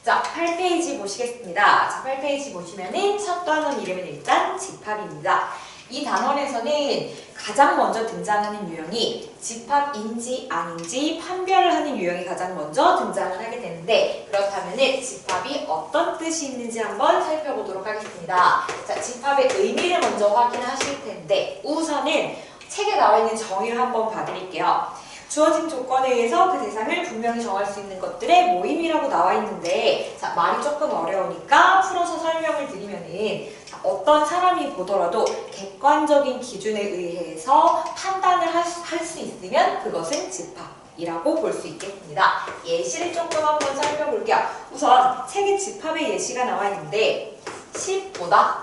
자, 8페이지 보시겠습니다. 자, 8페이지 보시면은 첫 단원 이름은 일단 집합입니다. 이 단원에서는 가장 먼저 등장하는 유형이 집합인지 아닌지 판별을 하는 유형이 가장 먼저 등장을 하게 되는데, 그렇다면은 집합이 어떤 뜻이 있는지 한번 살펴보도록 하겠습니다. 자, 집합의 의미를 먼저 확인하실 텐데, 우선은 책에 나와 있는 정의를 한번 봐드릴게요. 주어진 조건에 의해서 그 대상을 분명히 정할 수 있는 것들의 모임이라고 나와 있는데, 자, 말이 조금 어려우니까 풀어서 설명을 드리면은, 자, 어떤 사람이 보더라도 객관적인 기준에 의해서 판단을 할 수 있으면 그것은 집합이라고 볼 수 있겠습니다. 예시를 조금 한번 살펴볼게요. 우선 책에 집합의 예시가 나와 있는데, 10보다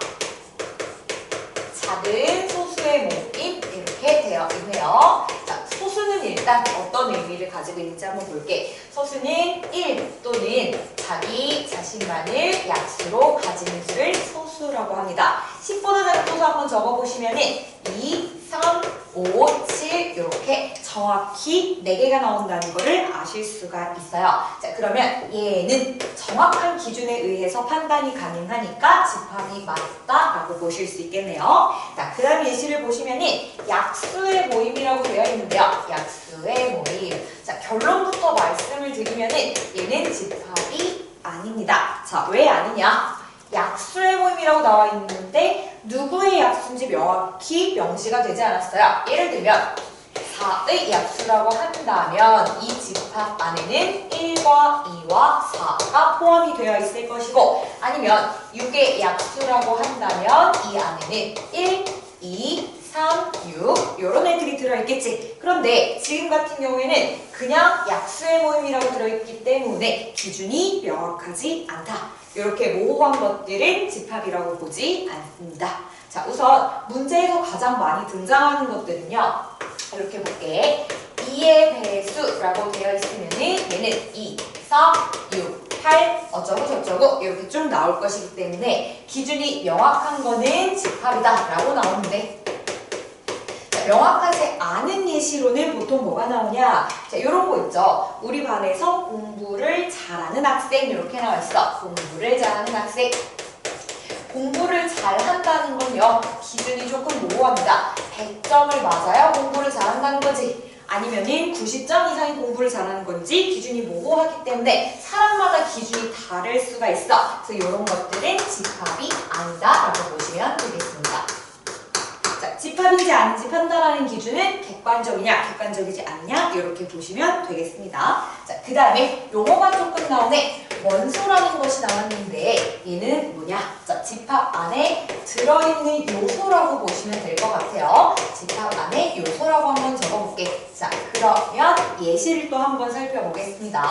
작은 소수의 모임 이렇게 되어 있네요. 자, 소수는 일단 어떤 의미를 가지고 있는지 한번 볼게. 소수는 1 또는 자기 자신만을 약수로 가지는 수를 소수라고 합니다. 10보다 작은 소수 한번 적어보시면은 2, 3, 5, 7 이렇게 정확히 4개가 나온다는 것을 아실 수가 있어요. 자, 그러면 얘는 정확한 기준에 의해서 판단이 가능하니까 집합이 맞다라고 보실 수 있겠네요. 자, 그 다음 예시를 보시면은 약수의 모임이라고 되어 있는데요. 약수의 모임. 자, 결론부터 말씀을 드리면은 얘는 집합이 아닙니다. 자, 왜 아니냐? 약수의 모임이라고 나와 있는데 누구의 약수인지 명확히 명시가 되지 않았어요. 예를 들면 4의 약수라고 한다면 이 집합 안에는 1과 2와 4가 포함이 되어 있을 것이고, 아니면 6의 약수라고 한다면 이 안에는 1, 2, 3, 6 이런 애들이 들어있겠지. 그런데 지금 같은 경우에는 그냥 약수의 모임이라고 들어있기 때문에 기준이 명확하지 않다. 이렇게 모호한 것들은 집합이라고 보지 않습니다. 자, 우선 문제에서 가장 많이 등장하는 것들은요. 이렇게 볼게. 2의 배수라고 되어 있으면은 얘는 2, 4, 6, 8 어쩌고 저쩌고 이렇게 쭉 나올 것이기 때문에 기준이 명확한 거는 집합이다 라고 나오는데, 명확하지 않은 예시로는 보통 뭐가 나오냐? 자, 이런 거 있죠. 우리 반에서 공부를 잘하는 학생 이렇게 나와 있어. 공부를 잘하는 학생. 공부를 잘한다는 건요, 기준이 조금 모호합니다. 100점을 맞아야 공부를 잘한다는 거지, 아니면은 90점 이상의 공부를 잘하는 건지 기준이 모호하기 때문에 사람마다 기준이 다를 수가 있어. 그래서 이런 것들은 집합이 아니다라고 보시면 되겠습니다. 자, 집합인지 아닌지 판단하는 기준은 객관적이냐, 객관적이지 않냐 이렇게 보시면 되겠습니다. 자, 그 다음에 용어가 조금 나오네. 원소라는 것이 나왔는데 얘는 뭐냐? 자, 집합 안에 들어있는 요소라고 보시면 될 것 같아요. 집합 안에 요소라고 한번 적어볼게. 자, 그러면 예시를 또 한번 살펴보겠습니다.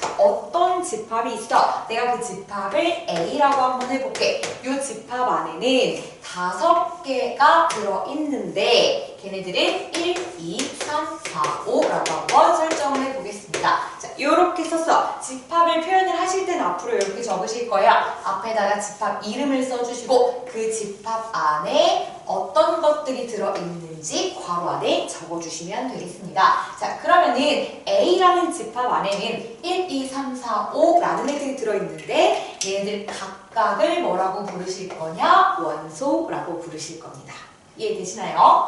자, 어떤 집합이 있어? 내가 그 집합을 A라고 한번 해볼게. 이 집합 안에는 5개가 들어있는데 걔네들은 1, 2, 3, 4, 5라고 한번 설정을 해보겠습니다. 자, 이렇게 써서 집합을 표현을 하실 때는 앞으로 이렇게 적으실 거예요. 앞에다가 집합 이름을 써주시고 그 집합 안에 어떤 것들이 들어있는지 괄호 안에 적어주시면 되겠습니다. 자, 그러면은 A라는 집합 안에는 1, 2, 3, 4, 5라는 애들이 들어있는데 얘네들 각각을 뭐라고 부르실 거냐? 원소라고 부르실 겁니다. 이해되시나요?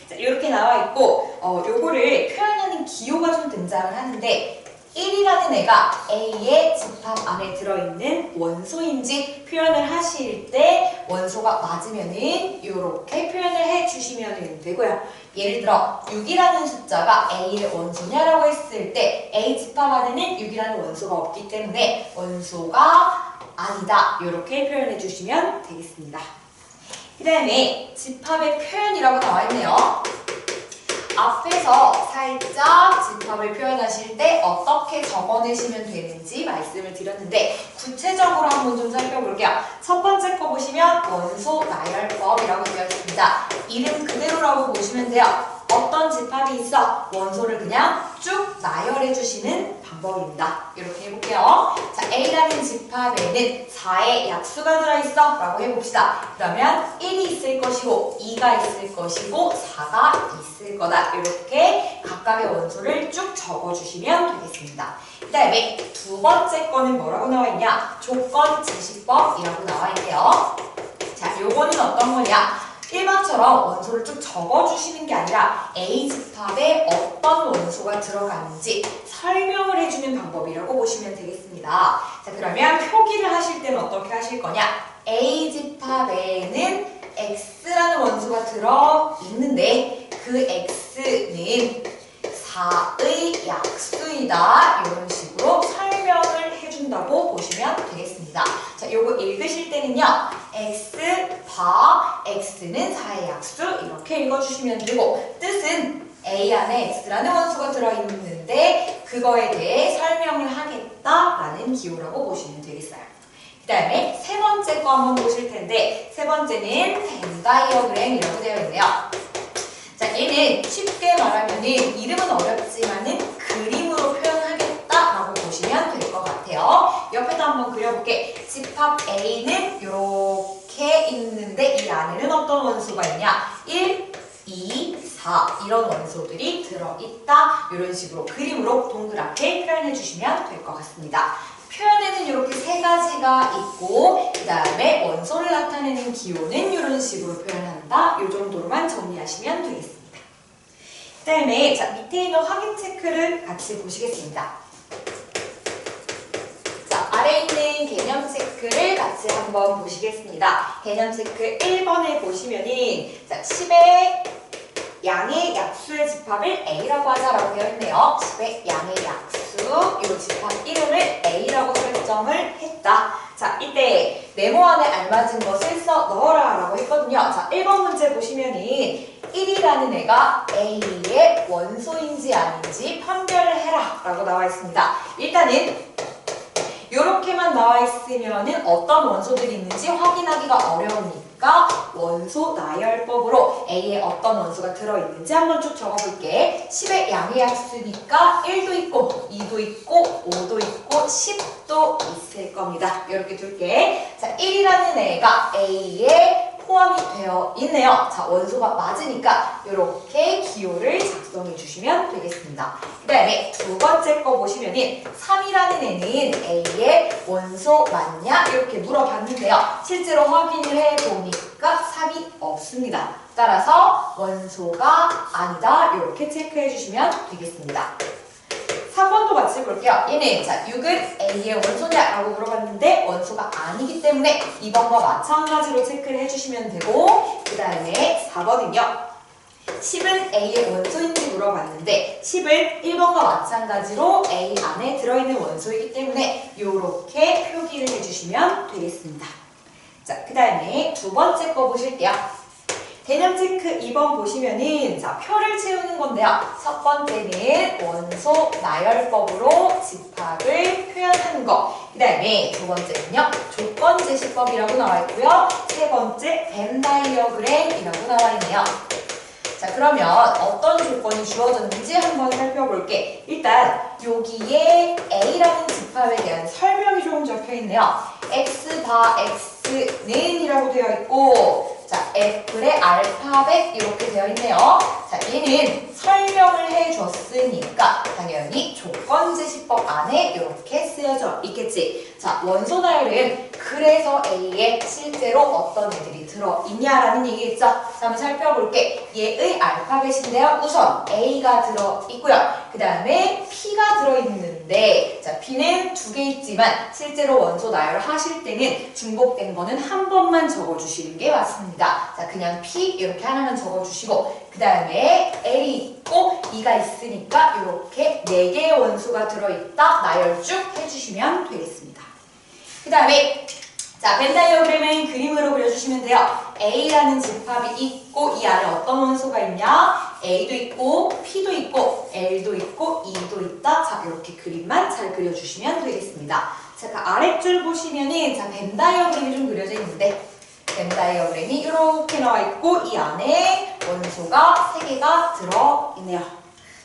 자, 이렇게 나와 있고, 요거를 표현하는 기호가 좀 등장을 하는데, 1이라는 애가 A의 집합 안에 들어있는 원소인지 표현을 하실 때 원소가 맞으면은 이렇게 표현을 해주시면 되고요. 예를 들어 6이라는 숫자가 A의 원소냐라고 했을 때 A 집합 안에는 6이라는 원소가 없기 때문에 원소가 아니다 이렇게 표현해 주시면 되겠습니다. 그 다음에 집합의 표현이라고 나와 있네요. 앞에서 살짝 집합을 표현하실 때 어떻게 적어내시면 되는지 말씀을 드렸는데 구체적으로 한번 좀 살펴볼게요. 첫 번째 거 보시면 원소 나열법이라고 되어 있습니다. 이름 그대로라고 보시면 돼요. 어떤 집합이 있어? 원소를 그냥 쭉 나열해 주시는 방법입니다. 이렇게 해볼게요. 자, A라는 집합에는 4의 약수가 들어있어 라고 해봅시다. 그러면 1이 있을 것이고 2가 있을 것이고 4가 있을 거다. 이렇게 각각의 원소를 쭉 적어주시면 되겠습니다. 그 다음에 두 번째 거는 뭐라고 나와있냐? 조건 제시법이라고 나와있대요. 자, 요거는 어떤 거냐? 1번처럼 원소를 쭉 적어주시는 게 아니라 A집합에 어떤 원소가 들어가는지 설명을 해주는 방법이라고 보시면 되겠습니다. 자, 그러면 표기를 하실 때는 어떻게 하실 거냐? A집합에는 X라는 원소가 들어있는데 그 X는 4의 약수이다. 이런 식으로 설명을 해준다고 보시면 되겠습니다. 자, 요거 읽으실 때는요. X, 바, X는 4의 약수 이렇게 읽어주시면 되고 뜻은 A 안에 X라는 원소가 들어있는데 그거에 대해 설명을 하겠다라는 기호라고 보시면 되겠어요. 그 다음에 세 번째 거 한번 보실 텐데 세 번째는 벤 다이어그램이라고 되어 있네요. 자, 얘는 쉽게 말하면은 이름은 어렵지만은 그림으로 표현하겠다라고 보시면 될 것 같아요. 옆에도 한번 그려볼게. 집합 A는 이렇게 있는데 이 안에는 어떤 원소가 있냐? 1, 2, 4 이런 원소들이 들어있다. 이런 식으로 그림으로 동그랗게 표현해 주시면 될 것 같습니다. 표현에는 이렇게 세 가지가 있고 그 다음에 원소를 나타내는 기호는 이런 식으로 표현한다. 이 정도로만 정리하시면 되겠습니다. 그 다음에 자, 밑에 있는 확인 체크를 같이 보시겠습니다. 자, 아래에 있는 개념 체크를 같이 한번 보시겠습니다. 개념 체크 1번에 보시면은 자, 10의 양의 약수의 집합을 A라고 하자라고 되어 있네요. 10의 양의 약수, 이 집합 이름을 A라고 설정을 했다. 자, 이때 네모 안에 알맞은 것을 써 넣어라 라고 했거든요. 자, 1번 문제 보시면은 1이라는 애가 A의 원소인지 아닌지 판별을 해라 라고 나와 있습니다. 일단은 이렇게만 나와 있으면은 어떤 원소들이 있는지 확인하기가 어려우니까 원소 나열법으로 A에 어떤 원소가 들어있는지 한번 쭉 적어볼게. 10의 양의 약수니까 1도 있고 2도 있고 5도 있고 10도 있을 겁니다. 이렇게 둘게. 자, 1이라는 애가 A에 포함이 되어 있네요. 자, 원소가 맞으니까 이렇게 기호를 작성해 주시면 되겠습니다. 그 다음에 두 번째 거 보시면은 3이라는 애는 A의 원소 맞냐? 이렇게 물어봤는데요. 실제로 확인을 해보니까 3이 없습니다. 따라서 원소가 아니다. 이렇게 체크해 주시면 되겠습니다. 3번도 같이 볼게요. 얘는 자 6은 A의 원소냐라고 물어봤는데 원소가 아니기 때문에 2번과 마찬가지로 체크를 해주시면 되고 그 다음에 4번은요. 10은 A의 원소인지 물어봤는데 10은 1번과 마찬가지로 A 안에 들어있는 원소이기 때문에 이렇게 표기를 해주시면 되겠습니다. 자, 그 다음에 두 번째 거 보실게요. 개념 체크 2번 보시면은 자, 표를 채우는 건데요. 첫 번째는 원소 나열법으로 집합을 표현하는 거. 그 다음에 두 번째는요. 조건 제시법이라고 나와 있고요. 세 번째 벤 다이어그램이라고 나와 있네요. 자, 그러면 어떤 조건이 주어졌는지 한번 살펴볼게. 일단 여기에 A라는 집합에 대한 설명이 조금 적혀 있네요. X 바 X는 이라고 되어 있고 자, 애플의 알파벳 이렇게 되어 있네요. 자, 얘는 설명을 해줬으니까 당연히 조건제시법 안에 이렇게 쓰여져 있겠지. 자, 원소 나열은 그래서 A에 실제로 어떤 애들이 들어있냐라는 얘기겠죠. 자, 한번 살펴볼게. 얘의 알파벳인데요. 우선 A가 들어있고요. 그 다음에 P가 들어있는데 자, P는 두 개 있지만 실제로 원소 나열을 하실 때는 중복된 거는 한 번만 적어주시는 게 맞습니다. 자, 그냥 P 이렇게 하나만 적어주시고 그 다음에 L이 있고 E가 있으니까 이렇게 4개의 원소가 들어있다 나열 쭉 해주시면 되겠습니다. 그 다음에 자, 벤 다이어그램은 그림으로 그려주시면 돼요. A라는 집합이 있고 이 안에 어떤 원소가 있냐? A도 있고 P도 있고 L도 있고 E도 있다. 자, 이렇게 그림만 잘 그려주시면 되겠습니다. 자, 그 아랫줄 보시면은 자, 벤 다이어그램이 좀 그려져 있는데 벤 다이어그램이 이렇게 나와 있고 이 안에 원소가 3개가 들어있네요.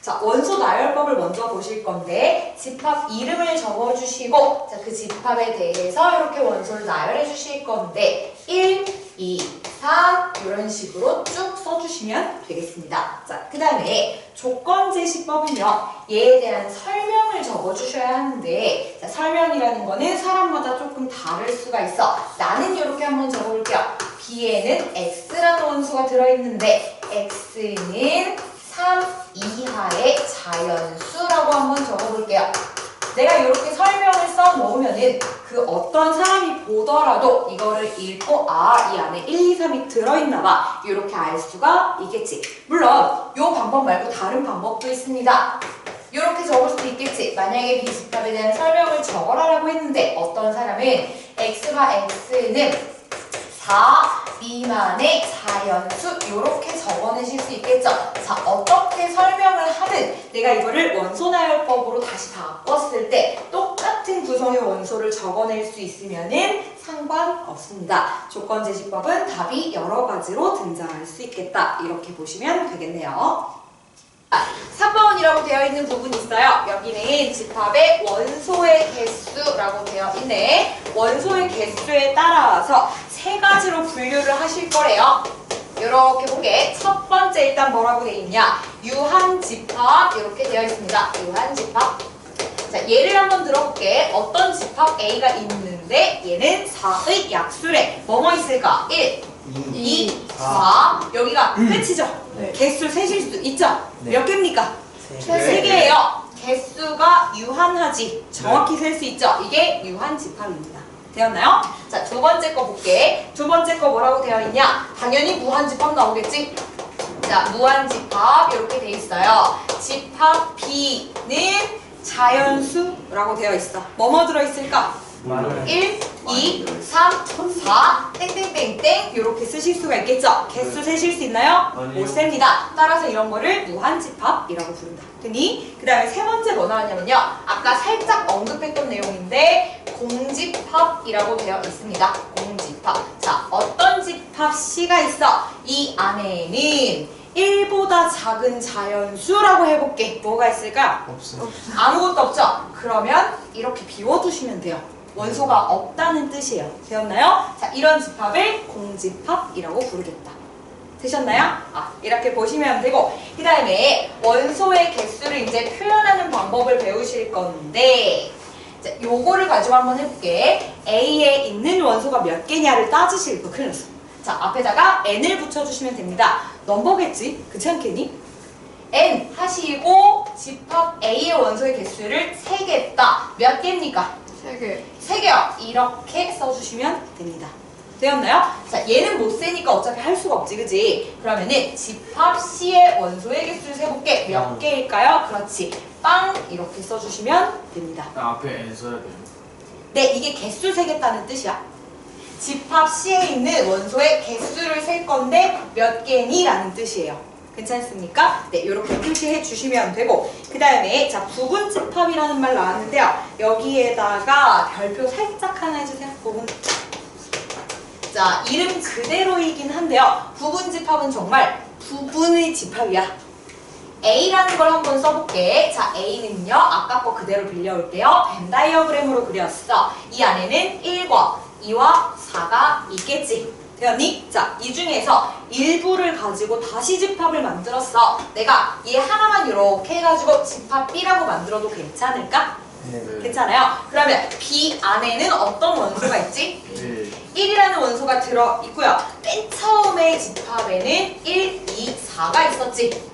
자, 원소 나열법을 먼저 보실 건데 집합 이름을 적어주시고 자, 그 집합에 대해서 이렇게 원소를 나열해 주실 건데 1, 2, 3 이런 식으로 쭉 써주시면 되겠습니다. 자, 그 다음에 조건제시법은요. 얘에 대한 설명을 적어주셔야 하는데 자, 설명이라는 거는 사람마다 조금 다를 수가 있어. 나는 이렇게 한번 적어볼게요. B에는 X라는 원소가 들어있는데 X는 3 이하의 자연수라고 한번 적어볼게요. 내가 이렇게 설명을 써 놓으면은 그 어떤 사람이 보더라도 이거를 읽고 아, 이 안에 1, 2, 3이 들어있나 봐. 이렇게 알 수가 있겠지. 물론 이 방법 말고 다른 방법도 있습니다. 이렇게 적을 수도 있겠지. 만약에 비집합에 대한 설명을 적어라라고 했는데 어떤 사람은 X가 X는 4 미만의 자연수 이렇게 적어내실 수 있겠죠. 자, 어떻게 설명을 하든 내가 이거를 원소나열법으로 다시 바꿨을 때 똑같은 구성의 원소를 적어낼 수 있으면은 상관없습니다. 조건제시법은 답이 여러 가지로 등장할 수 있겠다. 이렇게 보시면 되겠네요. 3번이라고 되어 있는 부분이 있어요. 여기는 집합의 원소의 개수라고 되어 있네. 원소의 개수에 따라서 세 가지로 분류를 하실 거래요. 이렇게 보게 첫 번째 일단 뭐라고 되어 있냐? 유한집합 이렇게 되어 있습니다. 유한집합. 자, 예를 한번 들어볼게. 어떤 집합 A가 있는데 얘는 4의 약수래. 뭐뭐 있을까? 1, 2, 4. 여기가 끝이죠? 네. 개수 세실 수 있죠? 네. 몇 개입니까? 세 개예요. 개수가 유한하지. 정확히 셀 수 있죠? 이게 유한집합입니다. 되었나요? 자, 두 번째 거 볼게. 두 번째 거 뭐라고 되어 있냐? 당연히 무한집합 나오겠지? 자, 무한집합 이렇게 되어 있어요. 집합 B는 자연수라고 되어 있어. 뭐뭐 들어있을까? 1, 2, 3, 4, 땡땡땡땡 이렇게 쓰실 수가 있겠죠? 개수 세실 수 있나요? 아니요. 못 셉니다. 따라서 이런 거를 무한집합이라고 부른다. 됐니? 그 다음에 세 번째 뭐 나왔냐면요. 아까 살짝 언급했던 내용인데 공집합이라고 되어 있습니다. 공집합. 자, 어떤 집합 C가 있어? 이 안에는 1보다 작은 자연수라고 해볼게. 뭐가 있을까? 없어요. 아무것도 없죠? 그러면 이렇게 비워두시면 돼요. 원소가 없다는 뜻이에요. 되었나요? 자, 이런 집합을 공집합이라고 부르겠다. 되셨나요? 아, 이렇게 보시면 되고 그 다음에 원소의 개수를 이제 표현하는 방법을 배우실 건데 자, 요거를 가지고 한번 해볼게. A에 있는 원소가 몇 개냐를 따지실 거. 큰일 났어. 자, 앞에다가 n을 붙여주시면 됩니다. 넘버겠지? 그렇지 않겠니? n 하시고 집합 A의 원소의 개수를 3개 했다. 몇 개입니까? 3개. 3개요. 이렇게 써주시면 됩니다. 되었나요? 자, 얘는 못 세니까 어차피 할 수가 없지, 그지? 그러면은 집합 C의 원소의 개수를 세볼게. 몇 개일까요? 그렇지. 빵! 이렇게 써주시면 됩니다. 앞에 N 써야 돼요. 네, 이게 개수 세겠다는 뜻이야. 집합 C에 있는 원소의 개수를 셀 건데 몇 개니? 라는 뜻이에요. 괜찮습니까? 네, 이렇게 표시해 주시면 되고 그 다음에 자, 부분집합이라는 말 나왔는데요. 여기에다가 별표 살짝 하나 해주세요. 부분. 자, 이름 그대로이긴 한데요. 부분집합은 정말 부분의 집합이야. A라는 걸 한번 써볼게. 자, A는요. 아까 거 그대로 빌려올게요. 벤 다이어그램으로 그렸어. 이 안에는 1과 2와 4가 있겠지. 되었니? 자, 이 중에서 일부를 가지고 다시 집합을 만들었어. 내가 얘 하나만 이렇게 해가지고 집합 B라고 만들어도 괜찮을까? 네. 괜찮아요? 그러면 B 안에는 어떤 원소가 있지? 1이라는 원소가 들어있고요. 맨 처음에 집합에는 1, 2, 4가 있었지.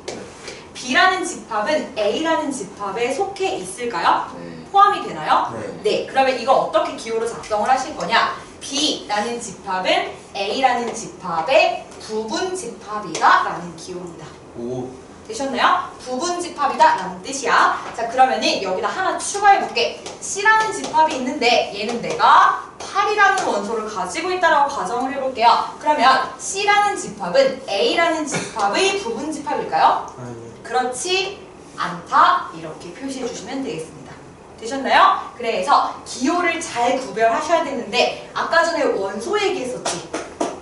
B라는 집합은 A라는 집합에 속해 있을까요? 네. 포함이 되나요? 네. 네. 그러면 이거 어떻게 기호로 작성을 하실 거냐? B라는 집합은 A라는 집합의 부분 집합이다 라는 기호입니다. 오. 되셨나요? 부분 집합이다 라는 뜻이야. 자, 그러면은 여기다 하나 추가해 볼게. C라는 집합이 있는데 얘는 내가 8이라는 원소를 가지고 있다라고 가정을 해볼게요. 그러면 C라는 집합은 A라는 집합의 부분 집합일까요? 아니요. 그렇지 않다. 이렇게 표시해 주시면 되겠습니다. 되셨나요? 그래서 기호를 잘 구별하셔야 되는데 아까 전에 원소 얘기했었지.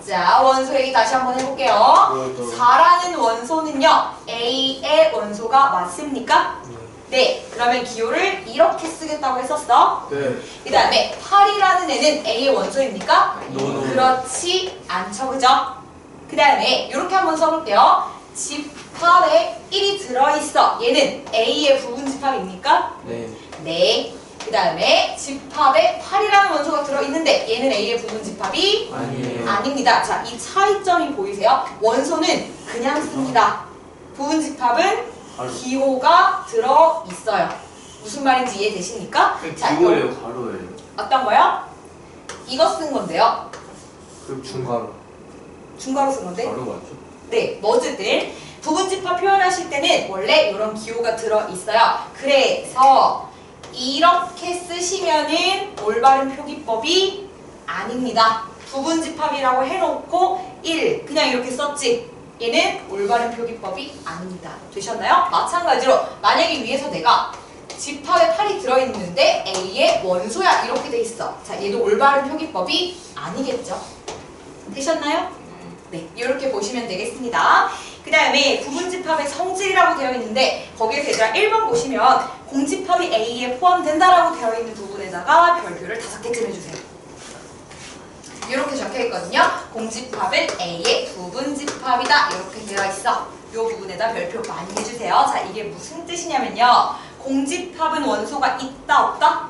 자, 원소 얘기 다시 한번 해볼게요. 4라는 원소는요, A의 원소가 맞습니까? 네. 그러면 기호를 이렇게 쓰겠다고 했었어. 네. 그 다음에 8이라는 애는 A의 원소입니까? 노. 그렇지 않죠, 그죠? 그 다음에 이렇게 한번 써볼게요. 집합에 1이 들어있어. 얘는 A의 부분 집합입니까? 네. 네. 그 다음에 집합에 8이라는 원소가 들어있는데 얘는 A의 부분 집합이 아니에요. 아닙니다. 자, 이 차이점이 보이세요? 원소는 그냥 씁니다. 부분 집합은 기호가 들어있어요. 무슨 말인지 이해되십니까? 자, 기호예요, 가로예요. 어떤 거요? 이거 쓴 건데요. 그럼 중가로. 중괄호 쓴 건데? 가로 맞죠? 네, 뭐든 부분 집합 표현하실 때는 원래 이런 기호가 들어있어요. 그래서 이렇게 쓰시면은 올바른 표기법이 아닙니다. 부분 집합이라고 해놓고 1 그냥 이렇게 썼지. 얘는 올바른 표기법이 아닙니다. 되셨나요? 마찬가지로 만약에 위에서 내가 집합에 8이 들어있는데 A의 원소야 이렇게 돼 있어. 자, 얘도 올바른 표기법이 아니겠죠? 되셨나요? 네, 이렇게 보시면 되겠습니다. 그 다음에 부분집합의 성질이라고 되어 있는데 거기에서 얘들아 1번 보시면 공집합이 A에 포함된다라고 되어 있는 부분에다가 별표를 5개쯤 해주세요. 이렇게 적혀있거든요. 공집합은 A의 부분집합이다 이렇게 되어 있어. 이 부분에다 별표 많이 해주세요. 자, 이게 무슨 뜻이냐면요. 공집합은 원소가 있다 없다?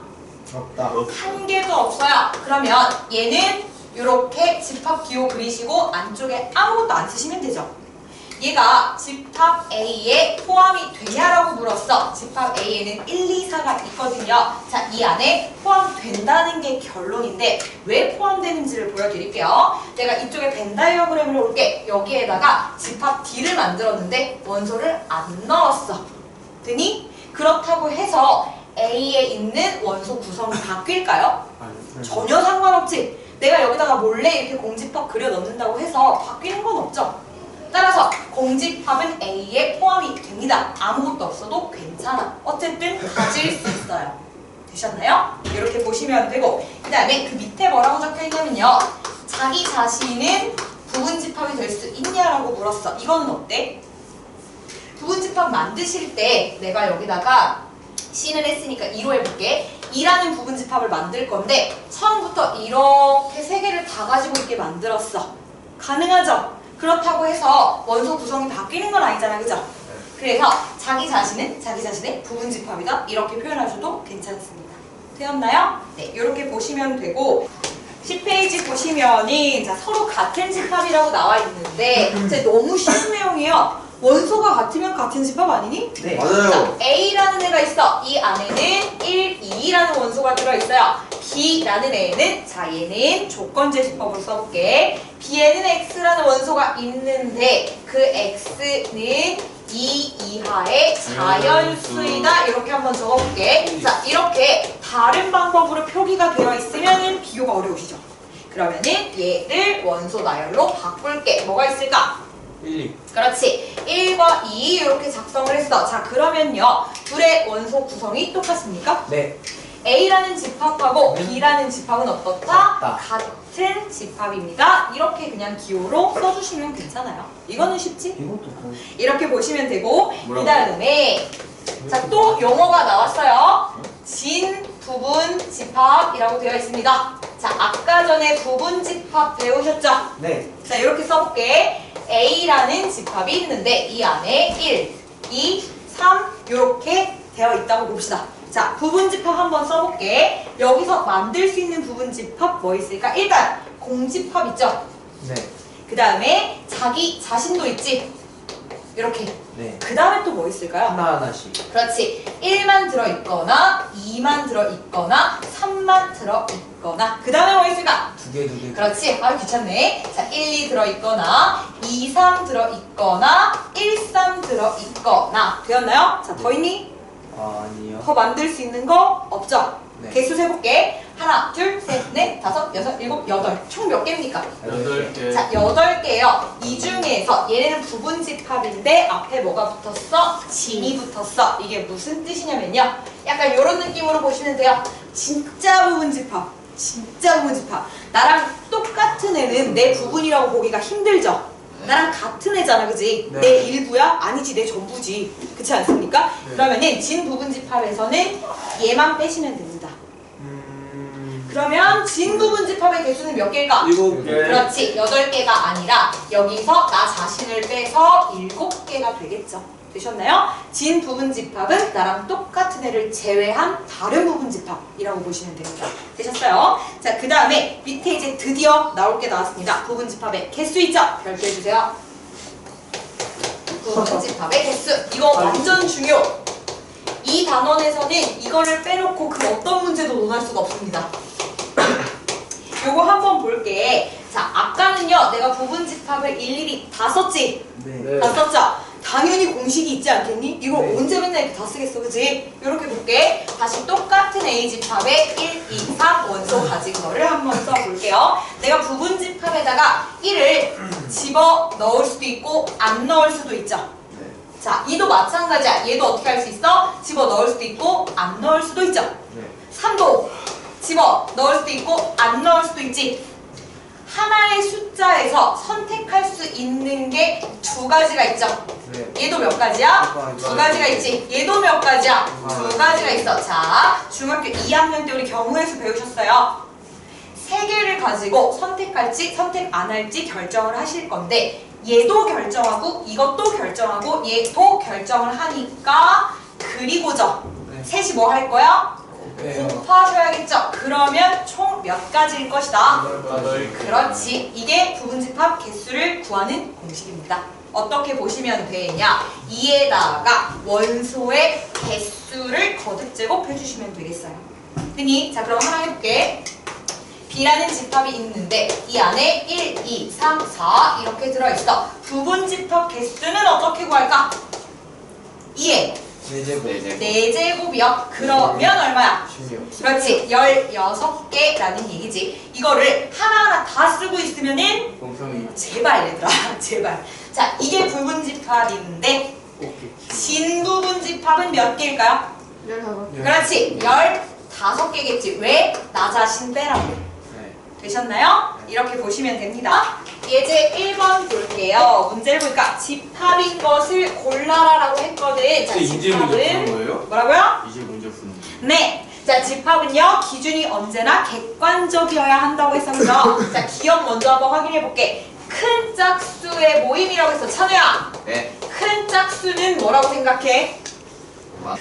없다. 한 개도 없어요. 그러면 얘는 이렇게 집합 기호 그리시고 안쪽에 아무것도 안 쓰시면 되죠. 얘가 집합 A에 포함이 되냐라고 물었어. 집합 A에는 1, 2, 4가 있거든요. 자, 이 안에 포함된다는 게 결론인데 왜 포함되는지를 보여드릴게요. 내가 이쪽에 벤 다이어그램을 올게. 여기에다가 집합 D를 만들었는데 원소를 안 넣었어. 되니? 그렇다고 해서 A에 있는 원소 구성이 바뀔까요? 전혀 상관없지. 내가 여기다가 몰래 이렇게 공집합 그려 넣는다고 해서 바뀌는 건 없죠. 따라서 공집합은 A에 포함이 됩니다. 아무것도 없어도 괜찮아. 어쨌든 가질 수 있어요. 되셨나요? 이렇게 보시면 되고 그 다음에 그 밑에 뭐라고 적혀있냐면요. 자기 자신은 부분집합이 될 수 있냐라고 물었어. 이거는 어때? 부분집합 만드실 때 내가 여기다가 C는 했으니까 2로 해볼게. 2라는 부분집합을 만들 건데 처음부터 이렇게 3개를 다 가지고 있게 만들었어. 가능하죠? 그렇다고 해서 원소 구성이 바뀌는 건 아니잖아, 그죠? 그래서 자기 자신은 자기 자신의 부분집합이다 이렇게 표현하셔도 괜찮습니다. 되었나요? 네, 이렇게 보시면 되고 10페이지 보시면은 자, 서로 같은 집합이라고 나와 있는데 진짜 너무 쉬운 내용이에요. 원소가 같으면 같은 집합 아니니? 네. 맞아요. 자, A라는 애가 있어. 이 안에는 1, 2라는 원소가 들어있어요. B라는 애는 자 얘는 조건제 집합으로 써볼게. B에는 X라는 원소가 있는데 그 X는 2 이하의 자연수이다. 이렇게 한번 적어볼게. 자, 이렇게 다른 방법으로 표기가 되어 있으면 비교가 어려우시죠? 그러면은 얘를 원소 나열로 바꿀게. 뭐가 있을까? 1, 2. 그렇지. 1과 2 이렇게 작성을 했어. 자, 그러면요. 둘의 원소 구성이 똑같습니까? 네. A라는 집합하고 B라는 집합은 어떻다? 같다. 같은 집합입니다. 이렇게 그냥 기호로 써주시면 괜찮아요. 이거는 쉽지? 이것도 이렇게 보시면 되고 그 뭐라고? 다음에 자, 또 용어가 나왔어요. 진 부분 집합이라고 되어 있습니다. 자, 아까 전에 부분 집합 배우셨죠? 네. 자, 이렇게 써볼게. A라는 집합이 있는데 이 안에 1, 2, 3 이렇게 되어 있다고 봅시다. 자, 부분집합 한번 써볼게. 여기서 만들 수 있는 부분집합 뭐 있을까? 일단 공집합 있죠? 네. 그 다음에 자기 자신도 있지? 이렇게. 네. 그 다음에 또 뭐 있을까요? 하나하나씩. 그렇지. 1만 들어있거나 2만 들어있거나 3만 들어있거나 그 다음에 뭐 있을까? 두 개. 그렇지. 아유 귀찮네. 자, 1, 2 들어있거나 2, 3 들어있거나 1, 3 들어있거나 되었나요? 자, 더 있니? 아니요. 더 만들 수 있는 거 없죠? 네. 개수 세볼게. 하나, 둘, 셋, 넷, 다섯, 여섯, 일곱, 여덟. 총 몇 개입니까? 8개. 자, 8개요. 이 중에서 얘네는 부분집합인데 앞에 뭐가 붙었어? 진이 붙었어. 이게 무슨 뜻이냐면요. 약간 이런 느낌으로 보시면 돼요. 진짜 부분집합. 진짜 부분집합. 나랑 똑같은 애는 내 부분이라고 보기가 힘들죠? 나랑 같은 애잖아, 그지? 네. 내 일부야? 아니지, 내 전부지. 그렇지 않습니까? 네. 그러면은 진부분집합에서는 얘만 빼시면 됩니다. 그러면 진부분집합의 개수는 몇 개일까? 7개. 그렇지, 8개가 아니라 여기서 나 자신을 빼서 7개가 되겠죠. 되셨나요? 진부분집합은 나랑 똑같은 애를 제외한 다른 부분집합이라고 보시면 됩니다. 되셨어요? 자, 그 다음에 밑에 이제 드디어 나올 게 나왔습니다. 부분집합의 개수 있죠? 별표해주세요. 부분집합의 개수. 이거 완전 중요. 이 단원에서는 이거를 빼놓고 그 어떤 문제도 논할 수가 없습니다. 요거 한번 볼게. 자, 아까는요, 내가 부분집합을 일일이 다 썼지? 네. 다 썼죠? 당연히 공식이 있지 않겠니? 이거 네. 언제 맨날 이렇게 다 쓰겠어, 그지? 이렇게 볼게. 다시 똑같은 A집합의 1, 2, 3 원소 가진 거를 한번 써볼게요. 내가 부분집합에다가 1을 집어 넣을 수도 있고 안 넣을 수도 있죠. 네. 자, 이도 마찬가지야. 얘도 어떻게 할 수 있어? 집어 넣을 수도 있고 안 넣을 수도 있죠. 네. 3도 집어 넣을 수도 있고 안 넣을 수도 있지. 하나의 숫자에서 선택할 수 있는 게 두 가지가 있죠. 네. 얘도 몇 가지야? 두 가지가 있지. 얘도 몇 가지야? 두 가지가 있어. 자, 중학교 2학년 때 우리 경우에서 배우셨어요. 세 개를 가지고 선택할지 선택 안 할지 결정을 하실 건데 얘도 결정하고 이것도 결정하고 얘도 결정을 하니까 그리고죠. 네. 셋이 뭐 할 거야? 네. 곱하셔야겠죠. 그러면 총 몇 가지일 것이다? 8개. 그렇지. 이게 부분집합 개수를 구하는 공식입니다. 어떻게 보시면 되냐? 2에다가 원소의 개수를 거듭 제곱해 주시면 되겠어요. 됐니? 자, 그럼 하나 해볼게. B라는 집합이 있는데 이 안에 1, 2, 3, 4 이렇게 들어있어. 부분집합 개수는 어떻게 구할까? 2에 4제곱. 4제곱이요. 그러면 얼마야? 16. 그렇지. 16개라는 얘기지. 이거를 하나하나 다 쓰고 있으면은 공평이. 제발 얘들아 제발. 자, 이게 부분집합인데 오케이. 진부분집합은 몇 개일까요? 15개. 그렇지. 15개겠지. 왜? 나 자신 빼라고. 네. 되셨나요? 이렇게 보시면 됩니다. 예제 1번 볼게요. 문제를 보니까 집합인 것을 골라라라고 했거든. 자, 이제 문제 푸는 집합은 거예요? 뭐라고요? 이제 문제 푸는 거. 네. 자, 집합은요, 기준이 언제나 객관적이어야 한다고 했었죠. 자, 기억 먼저 한번 확인해 볼게. 큰 짝수의 모임이라고 했어. 찬우야, 네. 큰 짝수는 뭐라고 생각해? 컷.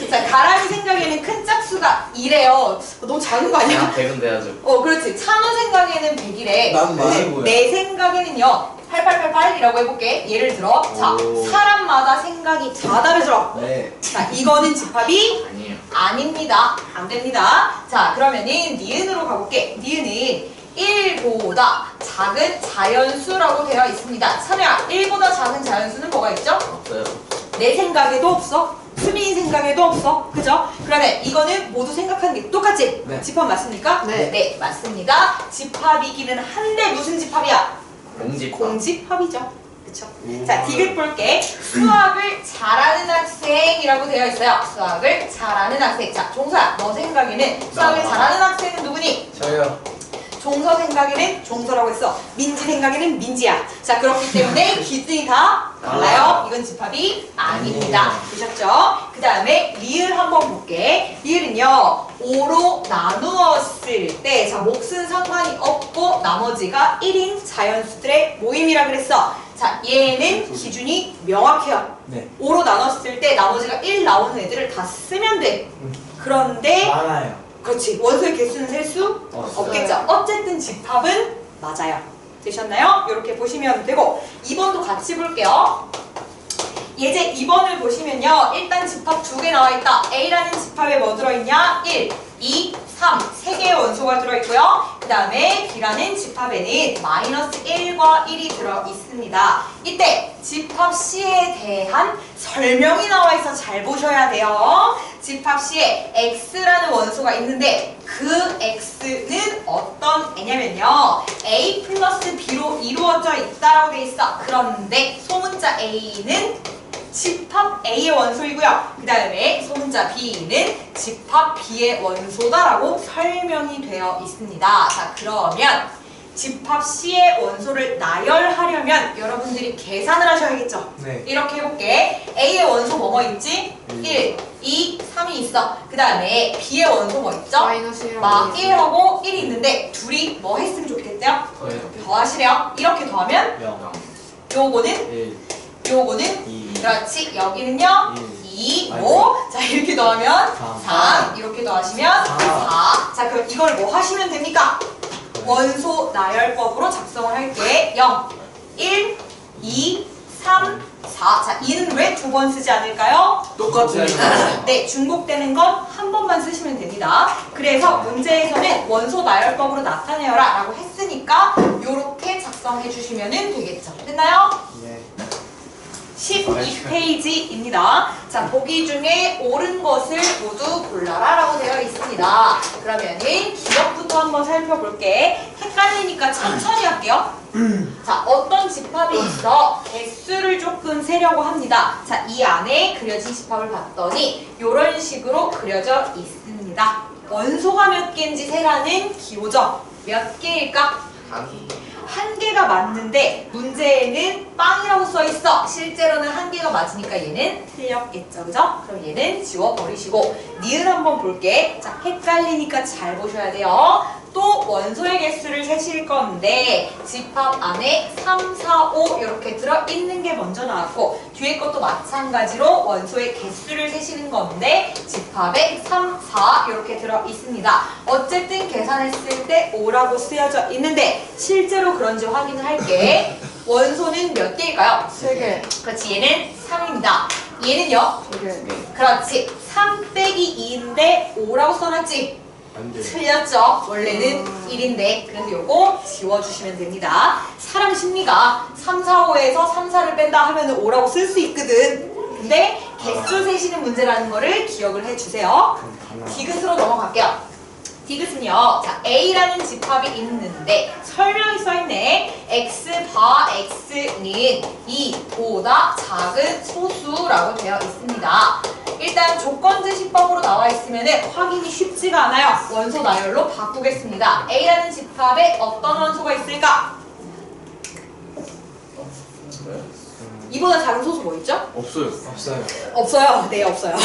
자, 가람이 생각에는 큰 짝수가 2래요. 너무 작은 거 아니야? 100은 돼야죠. 그렇지. 찬우 생각에는 100이래. 난 말이고요. 내 생각에는요, 8888이라고 해볼게. 예를 들어, 자, 오. 사람마다 생각이 다 다르죠? 네. 자, 이거는 집합이 아니에요. 아닙니다. 안 됩니다. 자, 그러면은 니은으로 가볼게. 니은은 1보다 작은 자연수라고 되어 있습니다. 찬우야, 1보다 작은 자연수는 뭐가 있죠? 없어요. 내 생각에도 없어. 수민이 생각에도 없어. 그죠? 그러면 이거는 모두 생각하는 게 똑같지? 네. 집합 맞습니까? 네. 네, 맞습니다. 집합이기는 한데 무슨 집합이야? 공집. 공집합이죠. 그쵸? 오. 자, 디귿 볼게. 수학을 잘하는 학생이라고 되어 있어요. 수학을 잘하는 학생. 자, 종서야, 너 생각에는 수학을 잘하는 학생은 누구니? 저요. 종서 생각에는 종서라고 했어. 민지 생각에는 민지야. 자, 그렇기 때문에 기준이 다 달라요. 이건 집합이 아닙니다. 되셨죠? 그 다음에 리을 한번 볼게. 리을은요, 5로 나누었을 때, 자, 몫은 상관이 없고 나머지가 1인 자연수들의 모임이라 그랬어. 자, 얘는 기준이 명확해요. 네. 5로 나눴을 때 나머지가 1 나오는 애들을 다 쓰면 돼. 그런데 많아요. 그렇지. 원소의 개수는 셀 수 없겠죠. 어쨌든 집합은 맞아요. 되셨나요? 이렇게 보시면 되고 2번도 같이 볼게요. 예제 2번을 보시면요. 일단 집합 2개 나와 있다. A라는 집합에 뭐 들어있냐? 1, 2, 3. 3개의 원소가 들어있고요. 그 다음에 B라는 집합에는 마이너스 1과 1이 들어있습니다. 이때 집합 C에 대한 설명이 나와 있어 잘 보셔야 돼요. 집합 C에 X라는 원소가 있는데 그 X는 어떤 애냐면요. A 플러스 B로 이루어져 있다라고 돼 있어. 그런데 소문자 A는 집합 A의 원소이고요. 그 다음에 소문자 B는 집합 B의 원소다라고 설명이 되어 있습니다. 자, 그러면 집합 C의 원소를 나열하려면 여러분들이 계산을 하셔야겠죠? 네. 이렇게 해볼게. A의 원소 뭐뭐 있지? 1, 2, 3이 있어. 그 다음에 B의 원소 뭐 있죠? 마이너스 1하고 막 1하고 1이 있는데 둘이 뭐 했으면 좋겠대요? 더하시래요. 이렇게 더하면 0, 요거는 1, 요거는 2, 그렇지. 여기는요 2, 아이고. 5. 자, 이렇게 더하면 3. 이렇게 더하시면 4. 4. 자, 그럼 이걸 뭐 하시면 됩니까? 원소 나열법으로 작성을 할게. 0, 1, 2, 3, 4. 자, 2는 왜 두 번 쓰지 않을까요? 똑같으니까. 네, 중복되는 건 한 번만 쓰시면 됩니다. 그래서 문제에서는 원소 나열법으로 나타내어라 라고 했으니까 요렇게 작성해 주시면 되겠죠. 됐나요? 네. 12페이지입니다. 자, 보기 중에 옳은 것을 모두 골라라 라고 되어 있습니다. 그러면은 기억부터 한번 살펴볼게. 헷갈리니까 천천히 할게요. 자, 어떤 집합이 있어? 개수를 조금 세려고 합니다. 자, 이 안에 그려진 집합을 봤더니 이런 식으로 그려져 있습니다. 원소가 몇 개인지 세라는 기호죠. 몇 개일까? 한 개가 맞는데 문제에는 빵이라고 써 있어. 실제로는 한 개가 맞으니까 얘는 틀렸겠죠, 그죠? 그럼 얘는 지워버리시고 니은 한번 볼게. 자, 헷갈리니까 잘 보셔야 돼요. 또 원소의 개수를 세실 건데 집합 안에 3, 4, 5 이렇게 들어있는 게 먼저 나왔고 뒤에 것도 마찬가지로 원소의 개수를 세시는 건데 집합에 3, 4 이렇게 들어있습니다. 어쨌든 계산했을 때 5라고 쓰여져 있는데 실제로 그런지 확인을 할게. 원소는 몇 개일까요? 3개. 그렇지, 얘는 3입니다. 얘는요? 2개. 그렇지, 3 빼기 2인데 5라고 써놨지? 안 돼. 틀렸죠. 원래는 1인데 그래서 요거 지워주시면 됩니다. 사람 심리가 3, 4, 5에서 3, 4를 뺀다 하면 5라고 쓸 수 있거든. 근데 개수 세시는 문제라는 거를 기억을 해주세요. 디귿으로 넘어갈게요. 디귿은요, 자, A라는 집합이 있는데 설명이 써있네. X 바 X는 2보다 작은 소수라고 되어 있습니다. 일단 조건제시법으로 나와 있으면 확인이 쉽지가 않아요. 원소 나열로 바꾸겠습니다. A라는 집합에 어떤 원소가 있을까? 이보다 작은 소수 뭐 있죠? 없어요. 없어요. 네, 없어요.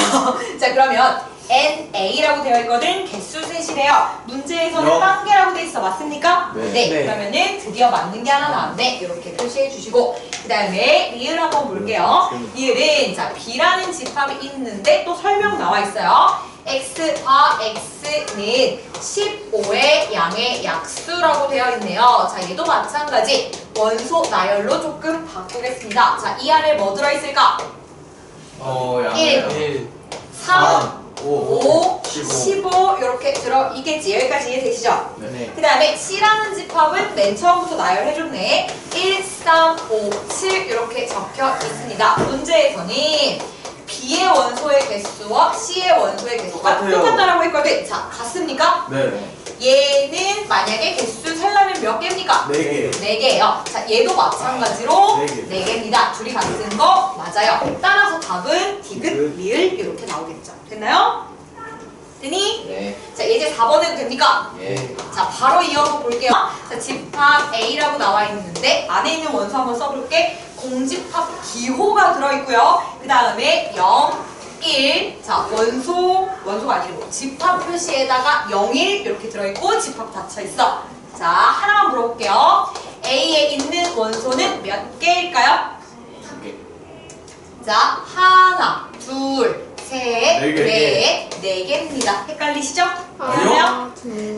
자, 그러면 NA라고 되어 있거든. 개수 셋이래요. 문제에서는 영. 한 개라고 돼 있어. 맞습니까? 네. 네. 네. 그러면은 드디어 맞는 게 하나 나왔네. 이렇게 표시해 주시고 그 다음에 리을 한번 볼게요. 리을은 자 B라는 집합이 있는데 또 설명 나와 있어요. X 바 X는 15의 양의 약수라고 되어 있네요. 자, 얘도 마찬가지 원소 나열로 조금 바꾸겠습니다. 자, 이 안에 뭐 들어있을까? 일. 1, 3, 5, 5, 15. 15 이렇게 들어있겠지. 여기까지 이해되시죠? 네. 그 다음에 C라는 집합은 맨 처음부터 나열해줬네. 1, 3, 5, 7 이렇게 적혀 있습니다. 문제에서는 B의 원소의 개수와 C의 원소의 개수가 똑같아요. 똑같다라고 했거든. 자, 같습니까? 네. 얘는 만약에 개수 세려면 몇 개입니까? 4개. 4개예요. 자, 얘도 마찬가지로 네 개. 4개입니다. 둘이 같은 거 맞아요. 따라서 답은 디귿, 디귿. 리을 이렇게 나오겠죠. 됐나요? 되니? 네. 자, 이제 4번 해도 됩니까? 예. 자, 바로 이어서 볼게요. 자, 집합 A라고 나와 있는데 안에 있는 원소 한번 써볼게. 공집합 기호가 들어있고요. 그 다음에 0, 1. 자, 원소가 아니고 집합 표시에다가 0, 1 이렇게 들어있고 집합 닫혀있어. 자, 하나만 물어볼게요. A에 있는 원소는 몇 개일까요? 2개. 자, 하나, 둘, 셋, 네 개. 넷, 4개입니다. 헷갈리시죠? 아니요.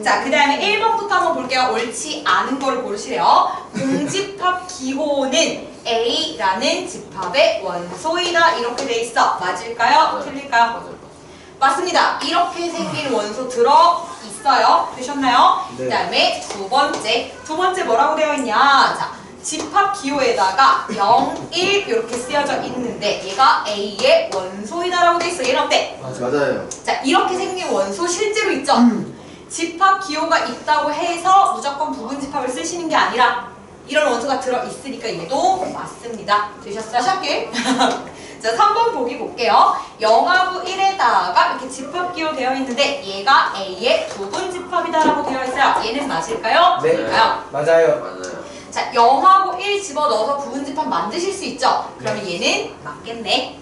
자, 그 다음에 1번부터 한번 볼게요. 옳지 않은 걸 고르시래요. 공집합 기호는 A라는 집합의 원소이다. 이렇게 돼 있어. 맞을까요? 틀릴까요? 맞아요. 맞습니다. 이렇게 생긴 원소 들어 있어요. 되셨나요? 네. 그 다음에 두 번째 뭐라고 되어 있냐? 자, 집합 기호에다가 0, 1 이렇게 쓰여져 있는데 얘가 A의 원소이다라고 돼 있어. 얘는 어때? 맞아요. 자, 이렇게 생긴 원소 실제로 있죠? 집합 기호가 있다고 해서 무조건 부분 집합을 쓰시는 게 아니라 이런 원소가 들어있으니까 얘도 맞습니다. 되셨어요? 다시 할게. 자, 자, 3번 보기 볼게요. 0하고 1에다가 이렇게 집합기호 되어 있는데 얘가 A의 부분 집합이다라고 되어 있어요. 얘는 맞을까요? 네. 맞을까요? 맞아요. 맞아요. 자, 0하고 1 집어넣어서 부분 집합 만드실 수 있죠? 그러면 얘는 맞겠네.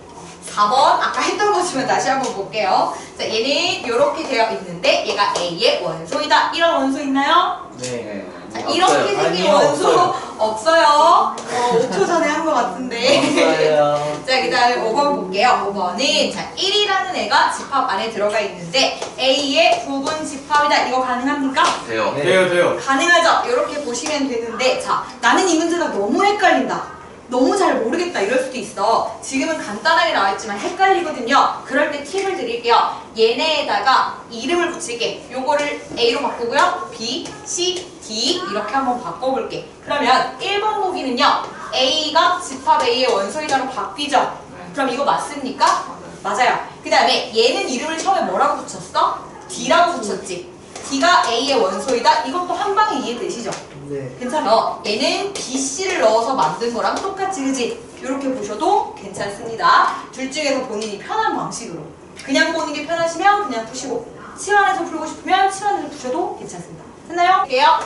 4번 아까 했던 것처럼 다시 한번 볼게요. 자, 얘는 이렇게 되어 있는데 얘가 A의 원소이다. 이런 원소 있나요? 네. 자, 이렇게 생긴 아니요, 원소 없어요. 5초 전에 한 것 같은데. 없어요. 자, 그 다음에 5번 볼게요. 5번은 자, 1이라는 애가 집합 안에 들어가 있는데 A의 부분 집합이다. 이거 가능합니까? 돼요. 네. 돼요. 가능하죠? 이렇게 보시면 되는데 자, 나는 이 문제가 너무 헷갈린다. 너무 잘 모르겠다 이럴 수도 있어. 지금은 간단하게 나와있지만 헷갈리거든요. 그럴 때 팁을 드릴게요. 얘네에다가 이름을 붙일게. 요거를 A로 바꾸고요. B, C, D 이렇게 한번 바꿔볼게. 그러면 1번 보기는요. A가 집합 A의 원소이다로 바뀌죠? 그럼 이거 맞습니까? 맞아요. 그 다음에 얘는 이름을 처음에 뭐라고 붙였어? D라고 붙였지. D가 A의 원소이다. 이것도 한 방에 이해되시죠? 네. 괜찮아. 얘는 BC를 넣어서 만든 거랑 똑같이, 그지? 이렇게 보셔도 괜찮습니다. 둘 중에서 본인이 편한 방식으로. 그냥 보는 게 편하시면 그냥 푸시고, 치환해서 풀고 싶으면 치환해서 푸셔도 괜찮습니다. 됐나요? 볼게요.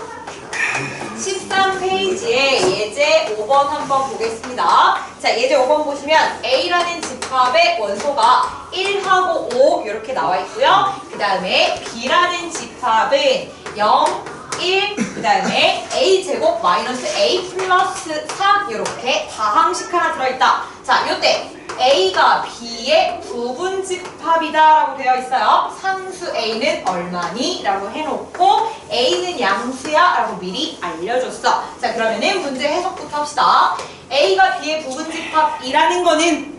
13페이지에 예제 5번 한번 보겠습니다. 자, 예제 5번 보시면 A라는 집합의 원소가 1하고 5 이렇게 나와 있고요. 그 다음에 B라는 집합은 0, 1, 그 다음에 A제곱 마이너스 A 플러스 3 이렇게 다항식 하나 들어있다. 자, 요때 A가 B의 부분 집합이다 라고 되어 있어요. 상수 A는 얼마니? 라고 해놓고 A는 양수야 라고 미리 알려줬어. 자, 그러면은 문제 해석부터 합시다. A가 B의 부분 집합이라는 거는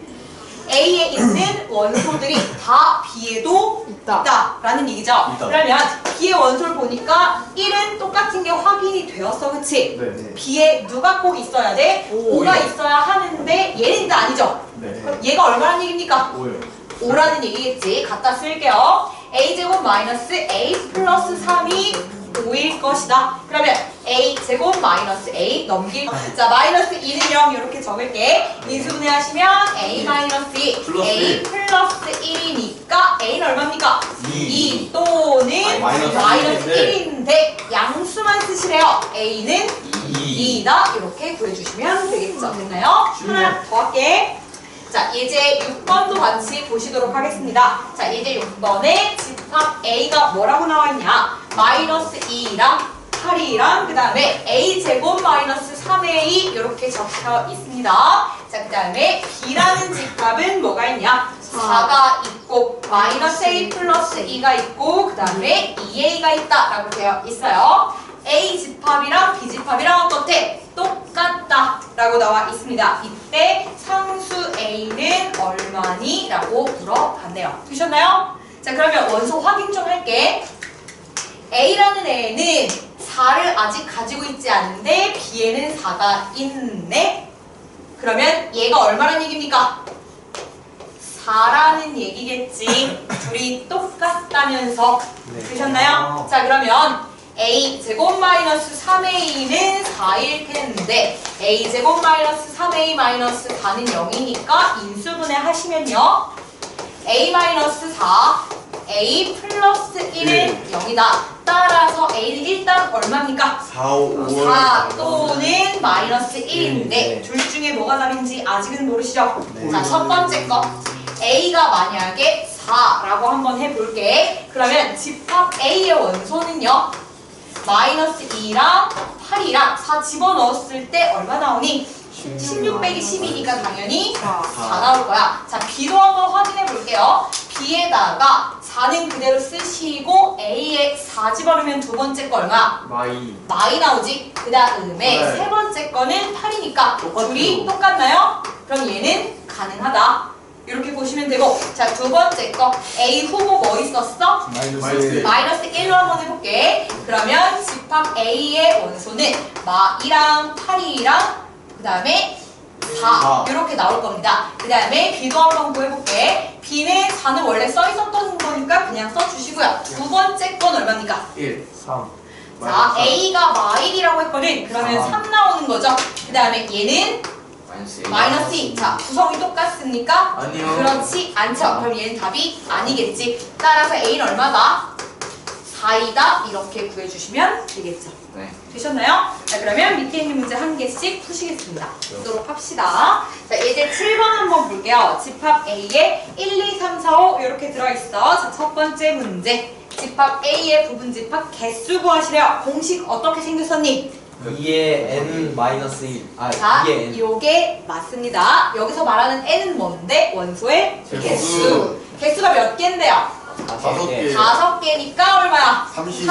A에 있는 원소들이 다 B에도 있다라는 얘기죠. 있다. 그러면 B의 원소를 보니까 1은 똑같은 게 확인이 되었어, 그치? 네. B에 누가 꼭 있어야 돼? 5가 있어야 하는데 얘는 일단 아니죠. 네. 그럼 얘가 얼마라는 얘기입니까? 5요. 5라는 얘기겠지. 갖다 쓸게요. A제곱 마이너스 A 플러스 3이 5일 것이다. 그러면 A제곱 마이너스 A 넘길. 자, 마이너스 2는 0 이렇게 적을게. 인수분해 하시면 A 마이너스 2, 플러스 A 1. 플러스 1이니까 A는 얼마입니까? 2 또는 마이너스 마이너스 1인데. 1인데 양수만 쓰시래요. A는 2. 2다. 이렇게 구해주시면 되겠죠. 됐나요? 하나 더 할게. 자, 예제 6번도 같이 보시도록 하겠습니다. 자, 예제 6번에 집합 A가 뭐라고 나와 있냐? 마이너스 2랑 8이랑 그 다음에 A제곱 마이너스 3A 이렇게 적혀 있습니다. 자, 그 다음에 B라는 집합은 뭐가 있냐? 4가 있고 마이너스 A 플러스 2가 있고 그 다음에 2A가 있다라고 되어 있어요. A 집합이랑 B 집합이랑 어떻게 똑같다 라고 나와 있습니다. 이때 상수 A는 얼마니? 라고 물어봤네요. 되셨나요? 자, 그러면 원소 확인 좀 할게. A라는 애는 4를 아직 가지고 있지 않은데 B에는 4가 있네? 그러면 얘가 얼마란 얘기입니까? 4라는 얘기겠지. 둘이 똑같다면서. 네. 되셨나요? 자, 그러면 A제곱 마이너스 3A는 4일 텐데 A제곱 마이너스 3A 마이너스 4는 0이니까 인수분해 하시면요. A 마이너스 4, A 플러스 1은 0이다. 따라서 A는 일단 얼마입니까? 4, 5, 4 또는 마이너스 1인데 네. 둘 중에 뭐가 답인지 아직은 모르시죠? 네. 자, 첫 번째 거 A가 만약에 4라고 한번 해볼게. 그러면 집합 A의 원소는요. 마이너스 2랑 8이랑 4 집어넣었을 때 얼마 나오니? 16 빼기 12니까 당연히 4 나올 거야. 자, B도 한번 확인해 볼게요. B에다가 4는 그대로 쓰시고 A에 4 집어넣으면 두 번째 거 얼마? 마이 나오지? 그 다음에 네. 세 번째 거는 8이니까 똑같아요. 둘이 똑같나요? 그럼 얘는 가능하다. 이렇게 보시면 되고, 자, 두 번째 거 A 후보 뭐 있었어? 마이너스 마이너스 1로 한번 해볼게. 그러면 집합 A의 원소는 마2랑 8이랑 그 다음에 4 이렇게 나올 겁니다. 그 다음에 B도 한번 구해볼게. B는 4는 원래 써있었던 거니까 그냥 써주시고요. 두 번째 건 얼마입니까? 1, 3. 자, A가 마1이라고 했거든. 그러면 3 나오는 거죠. 그 다음에 얘는 마이너스 -2. 자, 구성이 똑같습니까? 아니요. 그렇지 않죠. 그럼 얘는 답이 아니겠지. 따라서 A는 얼마다? 4이다. 이렇게 구해주시면 되겠죠. 네. 되셨나요? 자, 그러면 밑에 있는 문제 한 개씩 푸시겠습니다. 보도록 합시다. 자, 이제 7번 한번 볼게요. 집합 A에 1, 2, 3, 4, 5 이렇게 들어있어. 자, 첫 번째 문제. 집합 A의 부분집합 개수 구하시래요. 공식 어떻게 생겼었니? 2의 n 마이너스 1. 아, 자, 2의 n. 요게 맞습니다. 여기서 말하는 n은 뭔데? 원소의 개수. 개수. 개수가 몇 개인데요? 5개. 5개니까 얼마야? 32.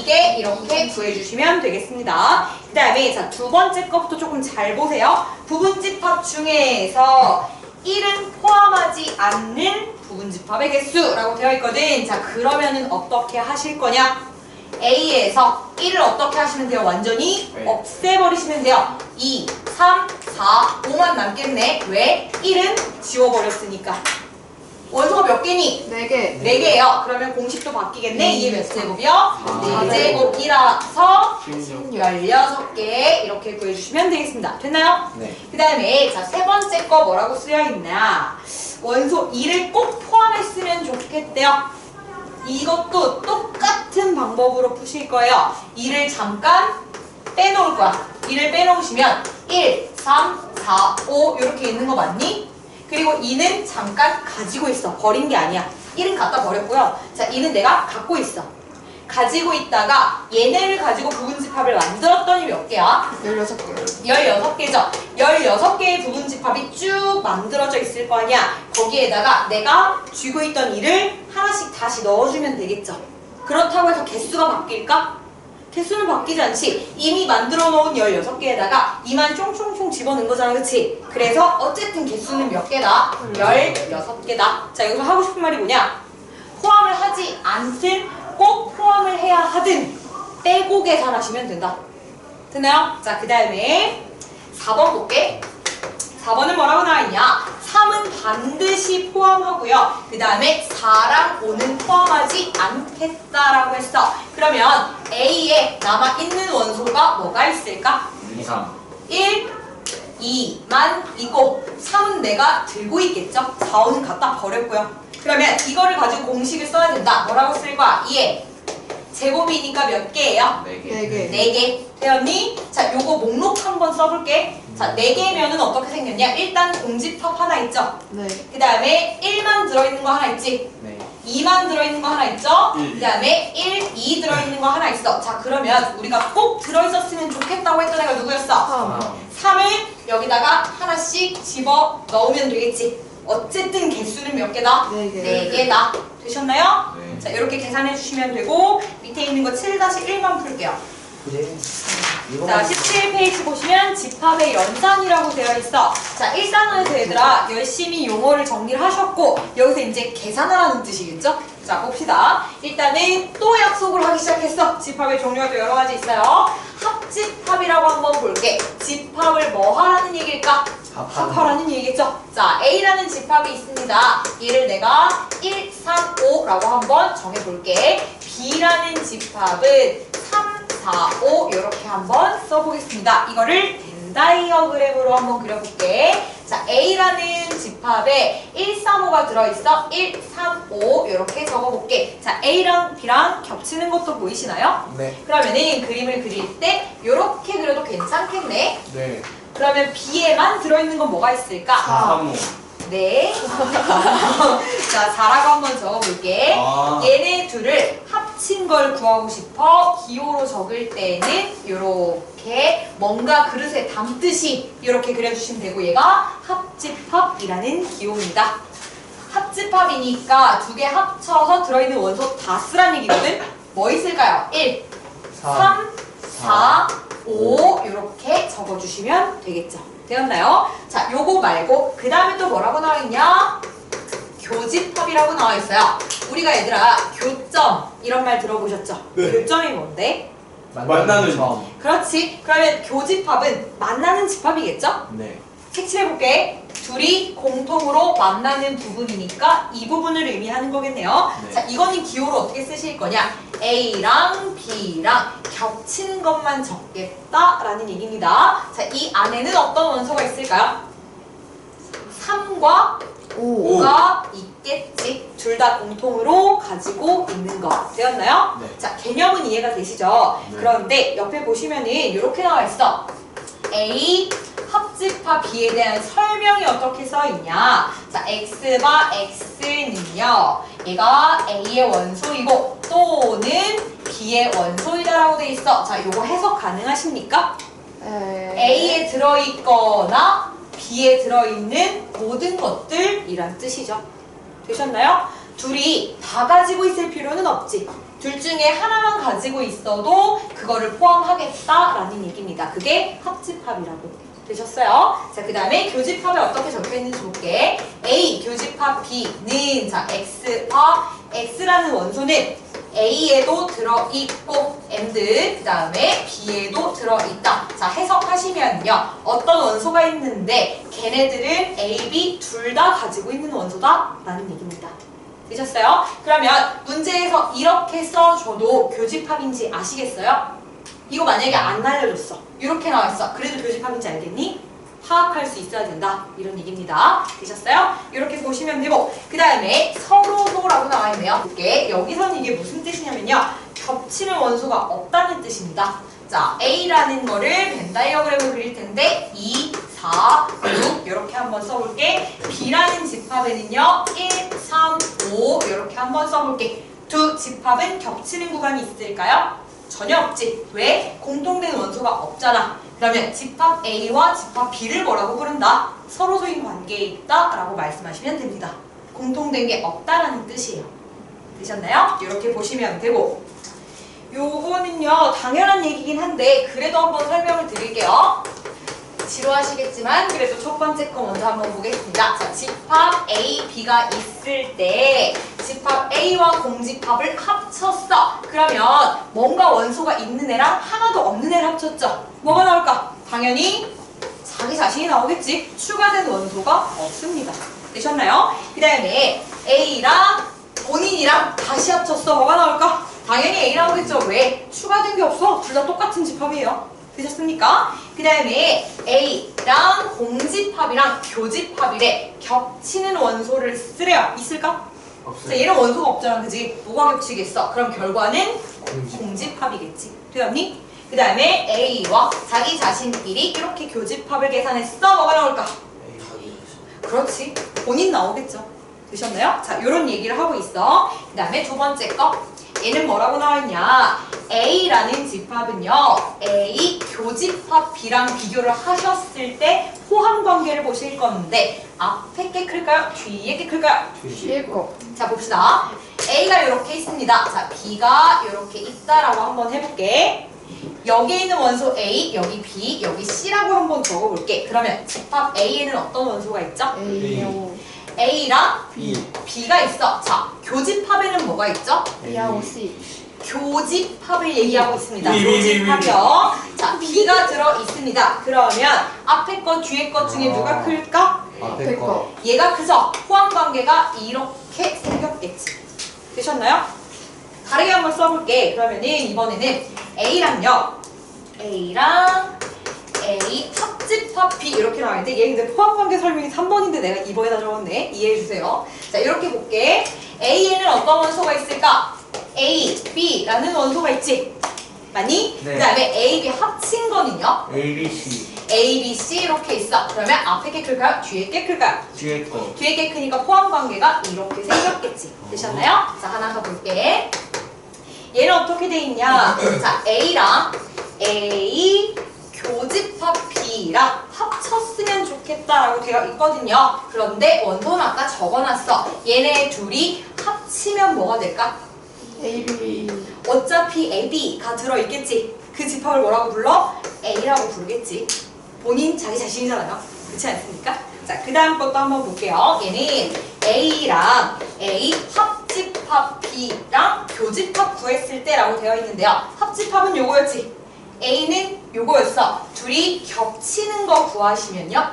32개 이렇게 구해주시면 되겠습니다. 그 다음에 자, 두 번째 거부터 조금 잘 보세요. 부분집합 중에서 1은 포함하지 않는 부분집합의 개수라고 되어 있거든. 자, 그러면은 어떻게 하실 거냐? A에서 1을 어떻게 하시면 돼요? 완전히 네. 없애버리시면 돼요. 2, 3, 4, 5만 남겠네. 왜? 1은 지워버렸으니까. 원소가 몇 개니? 4개. 4개예요. 그러면 공식도 바뀌겠네. 이게 몇 제곱이요? 아. 4제곱이라서 16. 16개 이렇게 구해주시면 되겠습니다. 됐나요? 네. 그 다음에 자, 세 번째 거 뭐라고 쓰여있나? 원소 2를 꼭 포함했으면 좋겠대요. 이것도 똑같은 방법으로 푸실 거예요. 2를 잠깐 빼놓을 거야. 2를 빼놓으시면 1, 3, 4, 5 이렇게 있는 거 맞니? 그리고 2는 잠깐 가지고 있어. 버린 게 아니야. 1은 갖다 버렸고요. 자, 2는 내가 갖고 있어. 가지고 있다가 얘네를 가지고 부분집합을 만들었더니 몇 개야? 16개. 16개죠. 16개의 부분집합이 쭉 만들어져 있을 거 아니야. 거기에다가 내가 쥐고 있던 2를 하나씩 다시 넣어주면 되겠죠. 그렇다고 해서 개수가 바뀔까? 개수는 바뀌지 않지. 이미 만들어 놓은 16개에다가 2만 총총총 집어넣은 거잖아. 그치? 그래서 어쨌든 개수는 몇 개다? 16개다. 자, 여기서 하고 싶은 말이 뭐냐? 포함을 하지 않든 꼭 포함을 해야 하든 빼고 계산하시면 된다. 됐나요? 자, 그 다음에 4번 볼게. 4번은 뭐라고 나와있냐? 3은 반드시 포함하고요. 그 다음에 4랑 5는 포함하지 않겠다라고 했어. 그러면 A에 남아있는 원소가 뭐가 있을까? 2, 3. 1, 2만 있고 3은 내가 들고 있겠죠? 4, 5는 갖다 버렸고요. 그러면 이거를 가지고 공식을 써야 된다. 뭐라고 쓸 거야? 2에 제곱이니까 몇 개예요? 4개. 4개. 되었니? 자, 요거 목록 한번 써볼게. 자, 4개면은 어떻게 생겼냐? 일단 공집합 하나 있죠? 네. 그 다음에 1만 들어있는 거 하나 있지? 네. 2만 들어있는 거 하나 있죠? 1. 그 다음에 1, 2 들어있는 거 하나 있어. 자, 그러면 우리가 꼭 들어있었으면 좋겠다고 했던 애가 누구였어? 3을 여기다가 하나씩 집어 넣으면 되겠지. 어쨌든 개수는 몇 개다? 4개. 4개다. 되셨나요? 네. 자, 이렇게 계산해 주시면 되고 밑에 있는 거 7-1만 풀게요. 네. 자, 17페이지 보시면 집합의 연산이라고 되어 있어. 자, 일상에서 얘들아 열심히 용어를 정리를 하셨고 여기서 이제 계산하라는 뜻이겠죠? 자, 봅시다. 일단은 또 약속을 하기 시작했어. 집합의 종류가 또 여러 가지 있어요. 합집합이라고 한번 볼게. 집합을 뭐 하라는 얘기일까? 합하라는 얘기겠죠? 자, A라는 집합이 있습니다. 얘를 내가 1, 3, 5라고 한번 정해볼게. B라는 집합은 3, 4, 5 이렇게 한번 써보겠습니다. 이거를 벤 다이어그램으로 한번 그려볼게. 자, A라는 집합에 1, 3, 5가 들어있어. 1, 3, 5 이렇게 적어볼게. 자, A랑 B랑 겹치는 것도 보이시나요? 네. 그러면은 그림을 그릴 때 이렇게 그려도 괜찮겠네. 네. 그러면 B에만 들어있는 건 뭐가 있을까? 3, 5. 네. 자, 4라고 한번 적어볼게. 아. 얘네 둘을 합친 걸 구하고 싶어. 기호로 적을 때는 이렇게 뭔가 그릇에 담듯이 이렇게 그려주시면 되고 얘가 합집합이라는 기호입니다. 합집합이니까 두 개 합쳐서 들어있는 원소 다 쓰란 얘기거든? 뭐 있을까요? 1, 3, 4, 5 이렇게 적어주시면 되겠죠. 되었나요? 자, 요거 말고 그 다음에 또 뭐라고 나와있냐? 교집합이라고 나와있어요. 우리가 얘들아 교점 이런 말 들어보셨죠? 네. 교점이 뭔데? 만나는 점. 그렇지. 그러면 교집합은 만나는 집합이겠죠? 네. 색칠해볼게. 둘이 공통으로 만나는 부분이니까 이 부분을 의미하는 거겠네요. 네. 자, 이거는 기호로 어떻게 쓰실 거냐? A랑 B랑 겹치는 것만 적겠다라는 얘기입니다. 자, 이 안에는 어떤 원소가 있을까요? 3과 5가 있겠지. 둘 다 공통으로 가지고 있는 거. 되었나요? 네. 자, 개념은 이해가 되시죠? 네. 그런데 옆에 보시면은 이렇게 나와 있어. A 합집합 B에 대한 설명이 어떻게 써 있냐? 자, X바 X는요. 얘가 A의 원소이고 또는 B의 원소이다라고 돼 있어. 자, 요거 해석 가능하십니까? A에 들어있거나 B에 들어있는 모든 것들이란 뜻이죠. 되셨나요? 둘이 다 가지고 있을 필요는 없지. 둘 중에 하나만 가지고 있어도 그거를 포함하겠다라는 얘기입니다. 그게 합집합이라고. 되셨어요? 자, 그 다음에 교집합에 어떻게 적혀있는지 볼게. A 교집합 B는 자 X라는 원소는 A에도 들어있고 and 그 다음에 B에도 들어있다. 자, 해석하시면요. 어떤 원소가 있는데 걔네들은 A, B 둘 다 가지고 있는 원소다 라는 얘기입니다. 되셨어요? 그러면 문제에서 이렇게 써줘도 교집합인지 아시겠어요? 이거 만약에 안 알려줬어. 이렇게 나와있어. 그래도 교집합인지 알겠니? 파악할 수 있어야 된다. 이런 얘기입니다. 되셨어요? 이렇게 보시면 되고 그 다음에 서로도라고 나와있네요. 이게 여기서는 이게 무슨 뜻이냐면요. 겹치는 원소가 없다는 뜻입니다. 자, A라는 거를 벤 다이어그램을 그릴 텐데 2, 4, 6 이렇게 한번 써볼게. B라는 집합에는요 1, 3, 5 이렇게 한번 써볼게. 두 집합은 겹치는 구간이 있을까요? 전혀 없지. 왜? 공통된 원소가 없잖아. 그러면 집합 A와 집합 B를 뭐라고 부른다? 서로소인 관계에 있다 라고 말씀하시면 됩니다. 공통된 게 없다라는 뜻이에요. 되셨나요? 이렇게 보시면 되고 요거는요 당연한 얘기긴 한데 그래도 한번 설명을 드릴게요. 지루하시겠지만 그래도 첫 번째 거 먼저 한번 보겠습니다. 자, 집합 A, B가 있을 때 집합 A와 공집합을 합쳤어. 그러면 뭔가 원소가 있는 애랑 하나도 없는 애를 합쳤죠. 뭐가 나올까? 당연히 자기 자신이 나오겠지. 추가된 원소가 없습니다. 되셨나요? 그 다음에 A랑 본인이랑 다시 합쳤어. 뭐가 나올까? 당연히 A 나오겠죠. 왜? 추가된 게 없어. 둘 다 똑같은 집합이에요. 되셨습니까? 그 다음에 A랑 공집합이랑 교집합이래. 겹치는 원소를 쓰래요. 있을까? 없어요. 자, 얘는 원소가 없잖아. 그지? 뭐가 겹치겠어? 그럼 결과는 공집합이겠지. 되었니? 그 다음에 A와 자기 자신끼리 이렇게 교집합을 계산했어. 뭐가 나올까? 그렇지. 본인 나오겠죠. 되셨나요? 자, 이런 얘기를 하고 있어. 그 다음에 두 번째 거. 얘는 뭐라고 나와있냐? A라는 집합은요. A 교집합 B랑 비교를 하셨을 때 호환 관계를 보실 건데 앞에 게 클까요? 뒤에 게 클까요? 뒤에 거. 자, 봅시다. A가 이렇게 있습니다. 자, B가 이렇게 있다라고 한번 해볼게. 여기에 있는 원소 A, 여기 B, 여기 C라고 한번 적어볼게. 그러면 집합 A에는 어떤 원소가 있죠? A요. A랑 B. B가 있어. 자, 교집합에는 뭐가 있죠? B하고 C. 교집합을 얘기하고 있습니다. 위. 교집합이요. 자, B가 들어 있습니다. 그러면 앞에 거, 뒤에 것 중에 누가 클까? 앞에 거. 얘가 크죠? 호환 관계가 이렇게 생겼겠지. 되셨나요? 다르게 한번 써볼게. 그러면은 이번에는 A랑요. A랑 A 합집합 B 이렇게 나와있는데 얘 근데 포함관계 설명이 3번인데 내가 2번에다 적었네. 이해해주세요. 자, 이렇게 볼게. A에는 어떤 원소가 있을까? A, B라는 원소가 있지. 맞니? 네. 그 다음에 A, B 합친 거는요? A, B, C. A, B, C 이렇게 있어. 그러면 앞에 게 클까요? 뒤에 게 클까요? 뒤에 거. 뒤에 게 크니까 포함관계가 이렇게 생겼겠지. 되셨나요? 자, 하나 더 볼게. 얘는 어떻게 돼 있냐? 자, A랑 A 교집합 B랑 합쳤으면 좋겠다라고 되어 있거든요. 그런데 원소는 아까 적어놨어. 얘네 둘이 합치면 뭐가 될까? AB. 어차피 AB가 들어있겠지. 그 집합을 뭐라고 불러? A라고 부르겠지. 본인 자기 자신이잖아요. 그렇지 않습니까? 자, 그 다음 것도 한번 볼게요. 얘는 A랑 A 합집합 B랑 교집합 구했을 때라고 되어 있는데요. 합집합은 요거였지. A는 요거였어. 둘이 겹치는 거 구하시면요.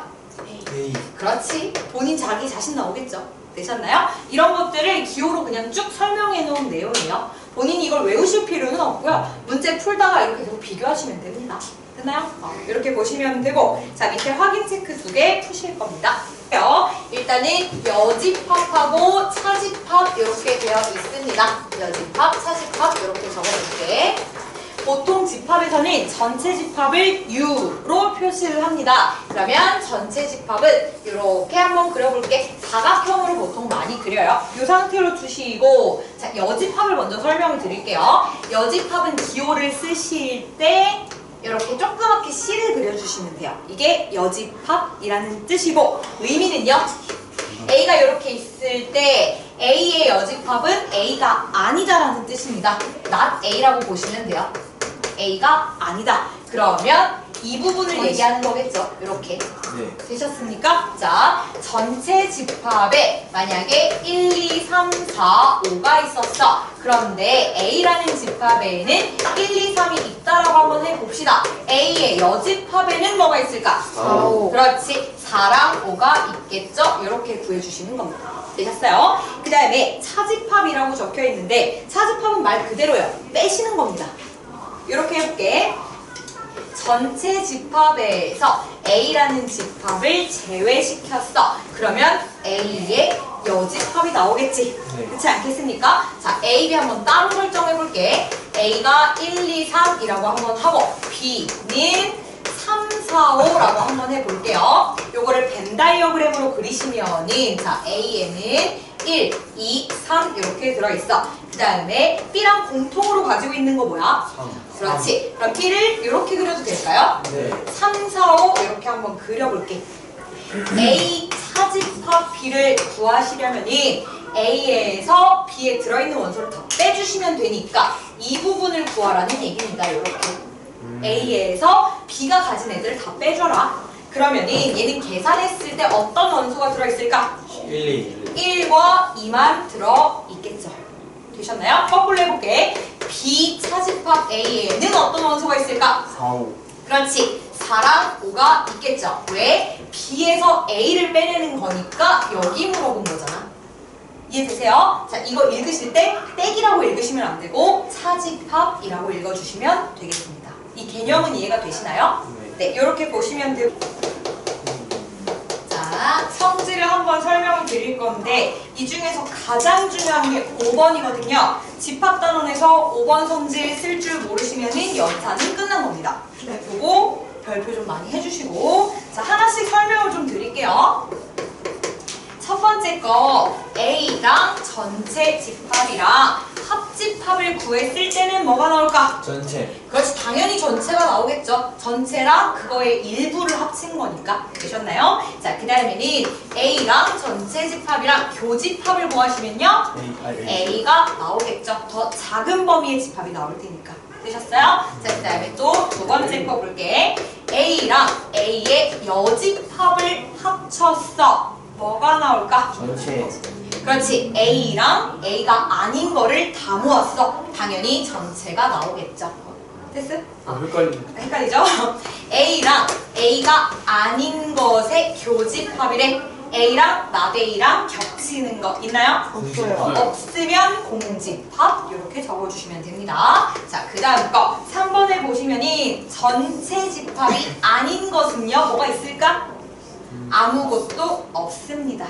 A. 그렇지. 본인 자기 자신 나오겠죠. 되셨나요? 이런 것들을 기호로 그냥 쭉 설명해 놓은 내용이에요. 본인이 이걸 외우실 필요는 없고요. 문제 풀다가 이렇게 계속 비교하시면 됩니다. 됐나요? 이렇게 보시면 되고, 자, 밑에 확인 체크 2개 푸실 겁니다. 일단은 여집합하고 차집합 이렇게 되어 있습니다. 여집합, 차집합 이렇게 적어볼게. 보통 집합에서는 전체 집합을 U로 표시를 합니다. 그러면 전체 집합은 이렇게 한번 그려볼게. 사각형으로 보통 많이 그려요. 이 상태로 두시고, 자, 여집합을 먼저 설명을 드릴게요. 여집합은 기호를 쓰실 때 이렇게 조그맣게 C를 그려주시면 돼요. 이게 여집합이라는 뜻이고, 의미는요, A가 이렇게 있을 때 A의 여집합은 A가 아니다라는 뜻입니다. not A라고 보시면 돼요. A가 아니다. 그러면 이 부분을 얘기하는 거겠죠. 이렇게. 네. 되셨습니까? 자, 전체 집합에 만약에 1, 2, 3, 4, 5가 있었어. 그런데 A라는 집합에는 1, 2, 3이 있다라고 한번 해봅시다. A의 여집합에는 뭐가 있을까? 4, 5. 그렇지. 4랑 5가 있겠죠? 이렇게 구해주시는 겁니다. 되셨어요? 그 다음에 차집합이라고 적혀 있는데, 차집합은 말 그대로요. 빼시는 겁니다. 이렇게 해볼게. 전체 집합에서 A라는 집합을 제외시켰어. 그러면 A의 여집합이 나오겠지. 네. 그렇지 않겠습니까? 자, A, B 한번 따로 설정해볼게. A가 1, 2, 3이라고 한번 하고, B는 3, 4, 5라고 한번 해볼게요. 요거를 벤 다이어그램으로 그리시면은, 자, A에는 1, 2, 3 이렇게 들어있어. 그 다음에 B랑 공통으로 가지고 있는 거 뭐야? 3. 그렇지. 그럼 B를 이렇게 그려도 될까요? 네. 3, 4, 5 이렇게 한번 그려볼게. A 차집합 B를 구하시려면은 A에서 B에 들어있는 원소를 다 빼주시면 되니까 이 부분을 구하라는 얘기입니다. 이렇게. A에서 B가 가진 애들을 다 빼줘라. 그러면은 얘는 계산했을 때 어떤 원소가 들어있을까? 1, 2. 1과 2만 들어있겠죠. 되셨나요? 거꾸로 해볼게. B 차집합 A에는 어떤 원소가 있을까? 4, 5. 그렇지. 4랑 5가 있겠죠. 왜? B에서 A를 빼내는 거니까 여기 물어본 거잖아. 이해되세요? 자, 이거 읽으실 때 떼기라고 읽으시면 안 되고 차집합이라고 읽어주시면 되겠습니다. 이 개념은 이해가 되시나요? 네, 이렇게 보시면 되고. 자, 성질을 한번 설명을 드릴 건데 이 중에서 가장 중요한 게 5번이거든요. 집합단원에서 5번 성질 쓸 줄 모르시면은 연산은 끝난 겁니다. 네. 요거 별표 좀 많이 해주시고, 자, 하나씩 설명을 좀 드릴게요. 첫 번째 거 A랑 전체 집합이랑 합집합을 구했을 때는 뭐가 나올까? 전체. 그렇지, 당연히 전체가 나오겠죠. 전체랑 그거의 일부를 합친 거니까. 되셨나요? 자, 그 다음에는 A랑 전체 집합이랑 교집합을 구하시면요, A가 나오겠죠. 더 작은 범위의 집합이 나올 테니까. 되셨어요? 자, 그 다음에 또 두 번째 거 볼게. A랑 A의 여집합을 합쳤어. 뭐가 나올까? 전체. 그렇지. A랑 A가 아닌 거를 다 모았어. 당연히 전체가 나오겠죠. 됐어? 헷갈리죠? A랑 A가 아닌 것의 교집합이래. A랑 not A랑 겹치는 거 있나요? 없어요. 없으면 공집합 이렇게 적어주시면 됩니다. 자, 그 다음 거 3번에 보시면은 전체 집합이 아닌 것은요, 뭐가 있을까? 아무것도 없습니다.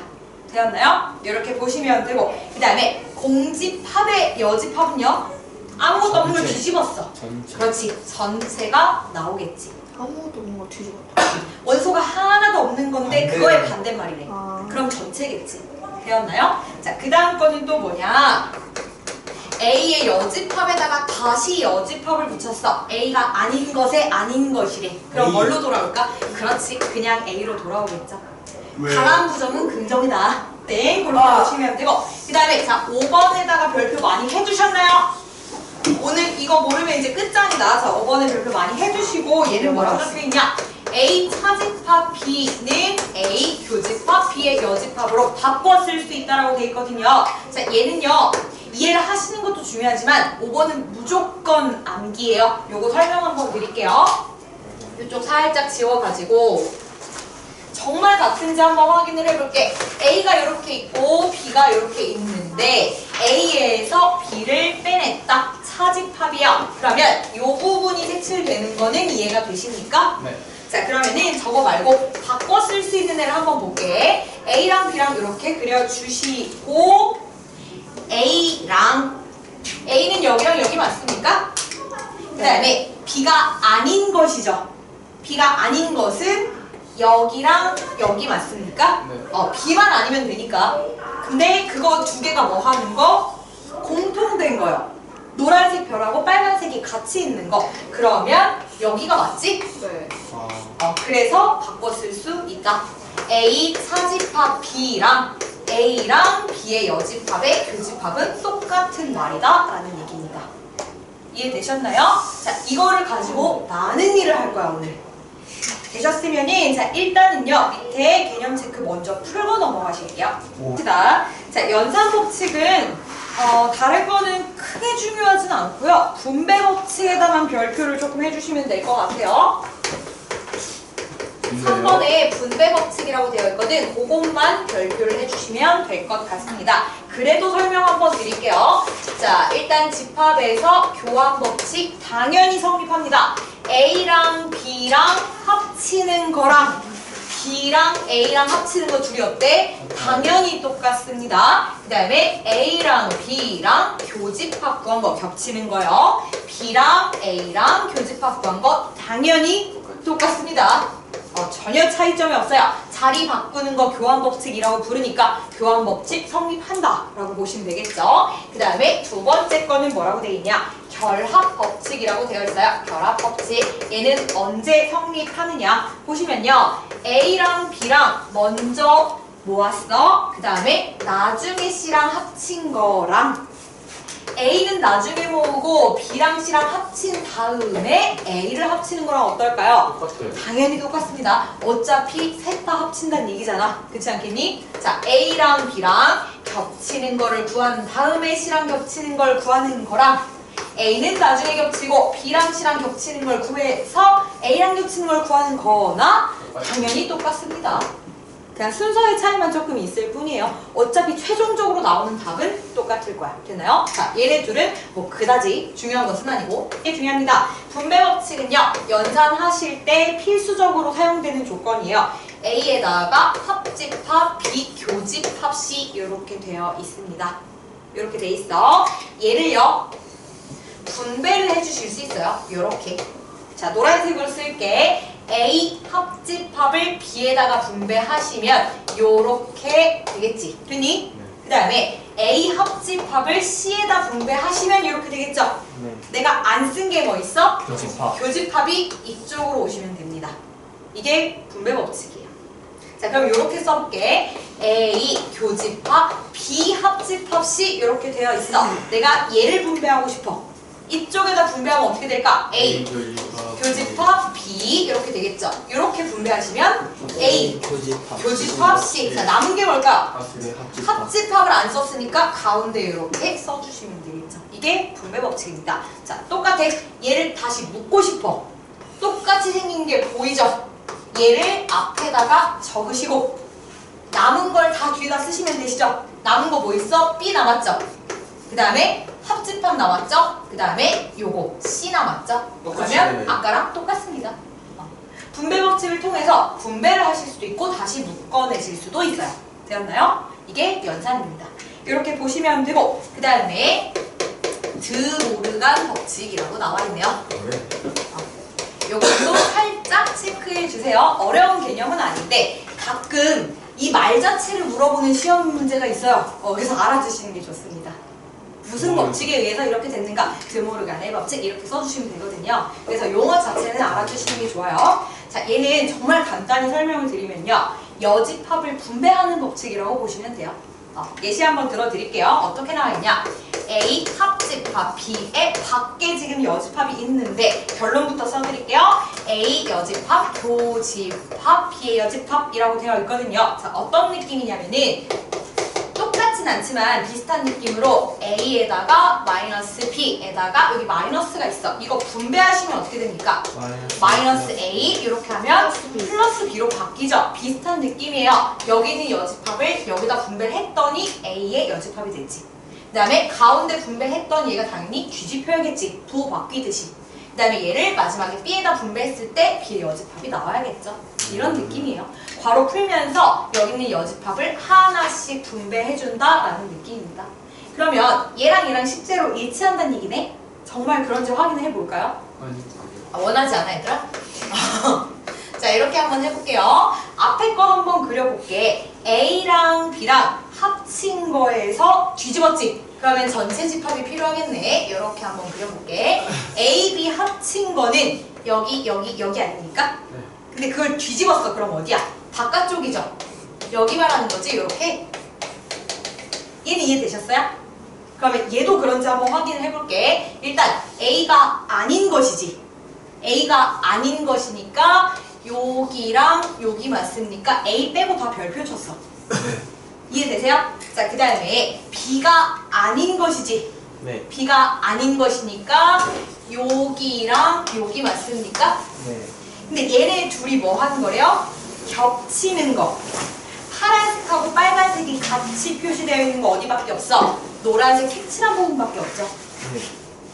되었나요? 이렇게 보시면 되고, 그 다음에 공집합의 여집합은요, 아무것도 없는 걸 전체. 뒤집었어. 전체. 그렇지. 전체가 나오겠지. 아무것도 없는 거 뒤집었다. 원소가 하나도 없는 건데 반대. 그거의 반대말이래. 아. 그럼 전체겠지. 되었나요? 자, 그 다음 거는 또 뭐냐? A의 여집합에다가 다시 여집합을 붙였어. A가 아닌 것에 아닌 것이래. 그럼 A. 뭘로 돌아올까? 그렇지. 그냥 A로 돌아오겠죠. 왜? 강한 부정은 긍정이다. 네, 그렇게 보시면 되고. 그 다음에 자, 5번에다가 별표 많이 해주셨나요? 오늘 이거 모르면 이제 끝장이다. 자, 5번에 별표 많이 해주시고, 얘는 뭐라고 적혀있냐? A 차집합 B는 A 교집합 B의 여집합으로 바꿔 쓸 수 있다라고 돼 있거든요. 자, 얘는요, 이해를 하시는 것도 중요하지만 5번은 무조건 암기예요. 요거 설명 한번 드릴게요. 이쪽 살짝 지워가지고 정말 같은지 한번 확인을 해볼게. A가 이렇게 있고 B가 이렇게 있는데 A에서 B를 빼냈다. 차집합이야. 그러면 이 부분이 색칠되는 거는 이해가 되십니까? 네. 자, 그러면은 저거 말고 바꿔 쓸 수 있는 애를 한번 볼게. A랑 B랑 이렇게 그려주시고 A랑 A는 여기랑 여기 맞습니까? 그 다음에 B가 아닌 것이죠. B가 아닌 것은 여기랑 여기 맞습니까? 네. B만 아니면 되니까. 근데 그거 두 개가 뭐 하는 거? 공통된 거요. 노란색 별하고 빨간색이 같이 있는 거. 그러면 여기가 맞지? 네. 그래서 바꿔 쓸 수 있다. A 사집합 B랑 A랑 B의 여집합의 교집합은 똑같은 말이다 라는 얘기입니다. 이해되셨나요? 자, 이거를 가지고 많은 일을 할 거야 오늘. 되셨으면은 자 일단은요 밑에 개념 체크 먼저 풀고 넘어가실게요. 자, 연산 법칙은 다른 거는 크게 중요하진 않고요. 분배 법칙에다만 별표를 조금 해주시면 될 것 같아요. 3번에 분배 법칙이라고 되어 있거든. 그것만 별표를 해주시면 될 것 같습니다. 그래도 설명 한번 드릴게요. 자, 일단 집합에서 교환 법칙 당연히 성립합니다. A랑 B랑 합치는 거랑 B랑 A랑 합치는 거 둘이 어때? 당연히 똑같습니다. 그 다음에 A랑 B랑 교집합 구한 거 겹치는 거요. B랑 A랑 교집합 구한 거 당연히 똑같습니다. 전혀 차이점이 없어요. 자리 바꾸는 거 교환 법칙이라고 부르니까 교환 법칙 성립한다 라고 보시면 되겠죠. 그 다음에 두 번째 거는 뭐라고 되어 있냐? 결합 법칙이라고 되어 있어요. 결합 법칙. 얘는 언제 성립하느냐? 보시면요. A랑 B랑 먼저 모았어. 그 다음에 나중에 C랑 합친 거랑 A는 나중에 모으고 B랑 C랑 합친 다음에 A를 합치는 거랑 어떨까요? 똑같아요. 당연히 똑같습니다. 어차피 셋 다 합친다는 얘기잖아. 그렇지 않겠니? 자, A랑 B랑 겹치는 거를 구한 다음에 C랑 겹치는 걸 구하는 거랑 A는 나중에 겹치고 B랑 C랑 겹치는 걸 구해서 A랑 겹치는 걸 구하는 거나 당연히 똑같습니다. 그냥 순서의 차이만 조금 있을 뿐이에요. 어차피 최종적으로 나오는 답은 똑같을 거야. 됐나요? 자, 얘네 둘은 뭐 그다지 중요한 것은 아니고 이게 중요합니다. 분배 법칙은요. 연산하실 때 필수적으로 사용되는 조건이에요. A에다가 합집합, B 교집합, C 이렇게 되어 있습니다. 이렇게 돼 있어. 얘를요. 분배를 해주실 수 있어요. 이렇게. 자, 노란색으로 쓸게. A 합집합을 B에다가 분배하시면 요렇게 되겠지. 됐니? 그 다음에 A 합집합을 C에다 분배하시면 이렇게 되겠죠? 네. 내가 안 쓴 게 뭐 있어? 교집합. 교집합이 이쪽으로 오시면 됩니다. 이게 분배 법칙이에요. 자, 그럼 이렇게 써볼게. A 교집합, B 합집합, C 이렇게 되어 있어. 내가 얘를 분배하고 싶어. 이쪽에다 분배하면 어떻게 될까? A 교집합 B 이렇게 되겠죠. 이렇게 분배하시면 A 교집합 C. 자, 남은 게 뭘까? 합집합을 안 썼으니까 가운데 이렇게 써주시면 되겠죠. 이게 분배 법칙입니다. 자, 똑같아. 얘를 다시 묶고 싶어. 똑같이 생긴 게 보이죠? 얘를 앞에다가 적으시고 남은 걸 다 뒤에다 쓰시면 되시죠? 남은 거 뭐 있어? B 남았죠? 그 다음에 합집합 남았죠? 그 다음에 요거 C 남았죠? 그러면 아까랑 똑같습니다. 분배 법칙을 통해서 분배를 하실 수도 있고 다시 묶어내실 수도 있어요. 되었나요? 이게 연산입니다. 이렇게 보시면 되고 그 다음에 드모르간 법칙이라고 나와 있네요. 요것도 살짝 체크해 주세요. 어려운 개념은 아닌데 가끔 이 말 자체를 물어보는 시험 문제가 있어요. 그래서 알아두시는 게 좋습니다. 무슨 법칙에 의해서 이렇게 됐는가? 드모르간의 법칙 이렇게 써주시면 되거든요. 그래서 용어 자체는 알아두시는 게 좋아요. 자, 얘는 정말 간단히 설명을 드리면요. 여집합을 분배하는 법칙이라고 보시면 돼요. 예시 한번 들어드릴게요. 어떻게 나와 있냐? A 합집합 B의 밖에 지금 여집합이 있는데 결론부터 써드릴게요. A 여집합 교집합 B의 여집합이라고 되어 있거든요. 자, 어떤 느낌이냐면은 똑같이 똑같진 않지만 비슷한 느낌으로 A에다가 마이너스 B에다가 여기 마이너스가 있어. 이거 분배하시면 어떻게 됩니까? 마이너스 A 이렇게 하면 플러스 B로 바뀌죠. 비슷한 느낌이에요. 여기 있는 여집합을 여기다 분배를 했더니 A의 여집합이 됐지. 그 다음에 가운데 분배했던 얘가 당연히 뒤집혀야겠지. 도 바뀌듯이. 그 다음에 얘를 마지막에 B에다 분배했을 때 B의 여집합이 나와야겠죠. 이런 느낌이에요. 괄호 풀면서 여기 있는 여집합을 하나씩 분배해준다라는 느낌입니다. 그러면 얘랑 실제로 일치한다는 얘기네? 정말 그런지 확인을 해볼까요? 원하지 않아 얘들아? 자 이렇게 한번 해볼게요. 앞에 거 한번 그려볼게. A랑 B랑 합친 거에서 뒤집었지? 그러면 전체 집합이 필요하겠네. 이렇게 한번 그려볼게. A, B 합친 거는 여기 아닙니까? 네. 근데 그걸 뒤집었어. 그럼 어디야? 바깥쪽이죠? 여기 말하는 거지? 이렇게? 얘는 이해되셨어요? 그러면 얘도 그런지 한번 확인을 해볼게. 일단 A가 아닌 것이지. A가 아닌 것이니까 여기랑 여기 맞습니까? A 빼고 다 별표 쳤어. 이해되세요? 자, 그 다음에 B가 아닌 것이지. 네. B가 아닌 것이니까 여기랑 여기 맞습니까? 네. 근데 얘네 둘이 뭐 하는 거래요? 겹치는 거. 파란색하고 빨간색이 같이 표시되어 있는 거 어디밖에 없어? 노란색 색칠한 부분밖에 없죠. 네.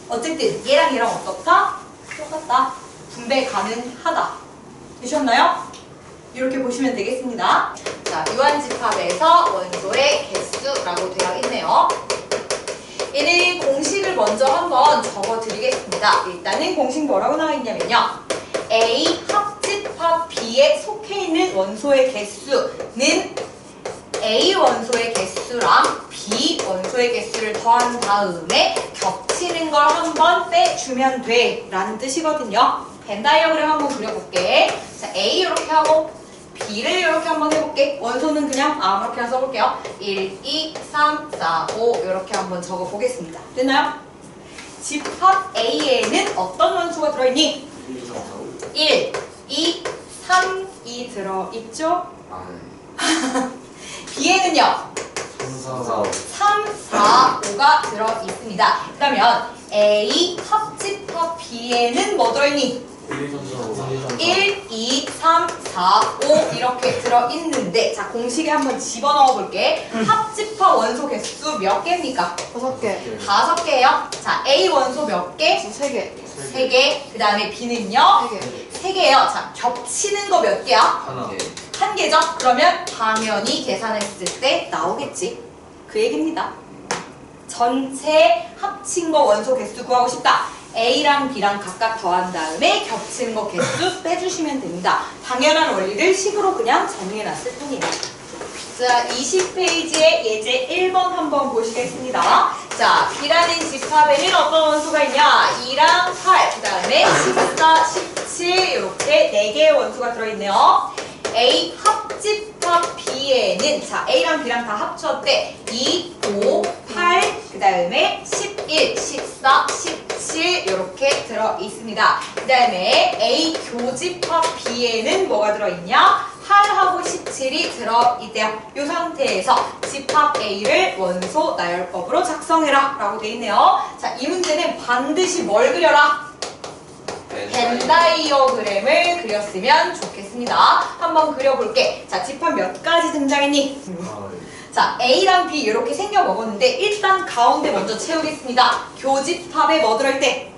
어쨌든 얘랑 얘랑 어떻다? 똑같다. 분배 가능하다. 되셨나요? 이렇게 보시면 되겠습니다. 자, 유한집합에서 원소의 개수라고 되어 있네요. 얘는 공식을 먼저 한번 적어드리겠습니다. 일단은 공식 뭐라고 나와 있냐면요. A 합집합 B에 속해 있는 원소의 개수는 A 원소의 개수랑 B 원소의 개수를 더한 다음에 겹치는 걸 한번 빼주면 돼 라는 뜻이거든요. 벤 다이어그램 한번 그려볼게. 자, A 이렇게 하고 B를 이렇게 한번 해볼게. 원소는 그냥 아무렇게나 써볼게요. 1, 2, 3, 4, 5 이렇게 한번 적어보겠습니다. 됐나요? 집합 A에는 어떤 원소가 들어있니? 1, 2, 3이 들어있죠? B에는요? 3, 4, 5가 들어있습니다. 그러면 A 합집합 B에는 뭐 들어있니? 1, 2, 3, 4, 5 이렇게 들어있는데 자 공식에 한번 집어넣어 볼게. 합집합 원소 개수 몇 개입니까? 5개. 5개예요. 자 A 원소 몇 개? 3개. 3개. 그 다음에 B는요? 3개. 3개예요. 자 겹치는 거 몇 개야? 하나. 1개죠? 그러면 당연히 계산했을 때 나오겠지. 그 얘기입니다. 전체 합친 거 원소 개수 구하고 싶다. A랑 B랑 각각 더한 다음에 겹치는 거 개수 빼주시면 됩니다. 당연한 원리를 식으로 그냥 정리해놨을 뿐이에요. 자, 20페이지에 예제 1번 한번 보시겠습니다. 자, B라는 집합에는 어떤 원소가 있냐? 2랑 8, 그 다음에 14, 17 이렇게 4개의 원소가 들어있네요. A 합집합 B에는 자 A랑 B랑 다 합쳤대 2, 5, 8, 그 다음에 11, 14, 17 이렇게 들어있습니다. 그 다음에 A 교집합 B에는 뭐가 들어있냐? 8하고 17이 들어있대요. 이 상태에서 집합 A를 원소 나열법으로 작성해라 라고 돼 있네요. 자, 이 문제는 반드시 뭘 그려라? 벤 다이어그램을 그렸으면 좋겠습니다. 한번 그려볼게. 자, 집합 몇 가지 등장했니? 자, A랑 B 이렇게 생겨 먹었는데 일단 가운데 먼저 채우겠습니다. 교집합에 뭐 들어있대?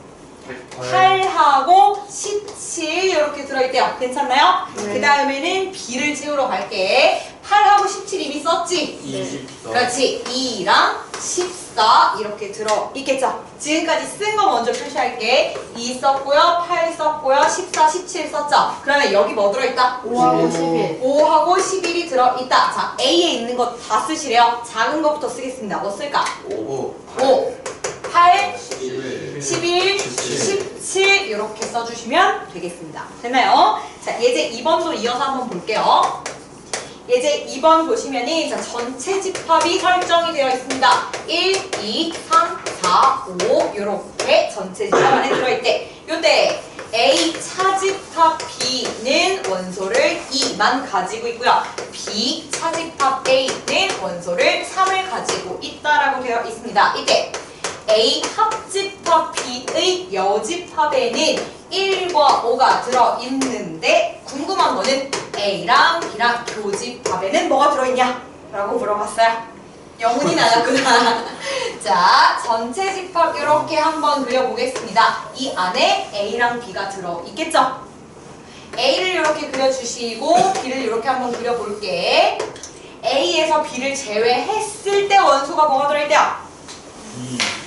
8하고 17 이렇게 들어있대요. 괜찮나요? 네. 그 다음에는 B를 채우러 갈게. 8하고 17 이미 썼지? 24. 그렇지. 2랑 14 이렇게 들어있겠죠? 지금까지 쓴 거 먼저 표시할게. 2 썼고요. 8 썼고요. 14, 17 썼죠? 그러면 여기 뭐 들어있다? 5하고 11. 5하고 11이 들어있다. 자, A에 있는 거 다 쓰시래요. 작은 거부터 쓰겠습니다. 뭐 쓸까? 5. 5, 8, 11. 11, 17 이렇게 써주시면 되겠습니다. 됐나요? 자, 예제 2번도 이어서 한번 볼게요. 예제 2번 보시면은 자, 전체 집합이 설정이 되어 있습니다. 1, 2, 3, 4, 5 이렇게 전체 집합 안에 들어있대. 요때 A 차집합 B는 원소를 2만 가지고 있고요. B 차집합 A는 원소를 3을 가지고 있다라고 되어 있습니다. 이때 A 합집합 B의 여집합에는 1과 5가 들어있는데 궁금한 거는 A랑 B랑 교집합에는 뭐가 들어있냐? 라고 물어봤어요. 영혼이 나갔구나. 자, 전체 집합 이렇게 한번 그려보겠습니다. 이 안에 A랑 B가 들어있겠죠? A를 이렇게 그려주시고 B를 이렇게 한번 그려볼게. A에서 B를 제외했을 때 원소가 뭐가 들어있대요?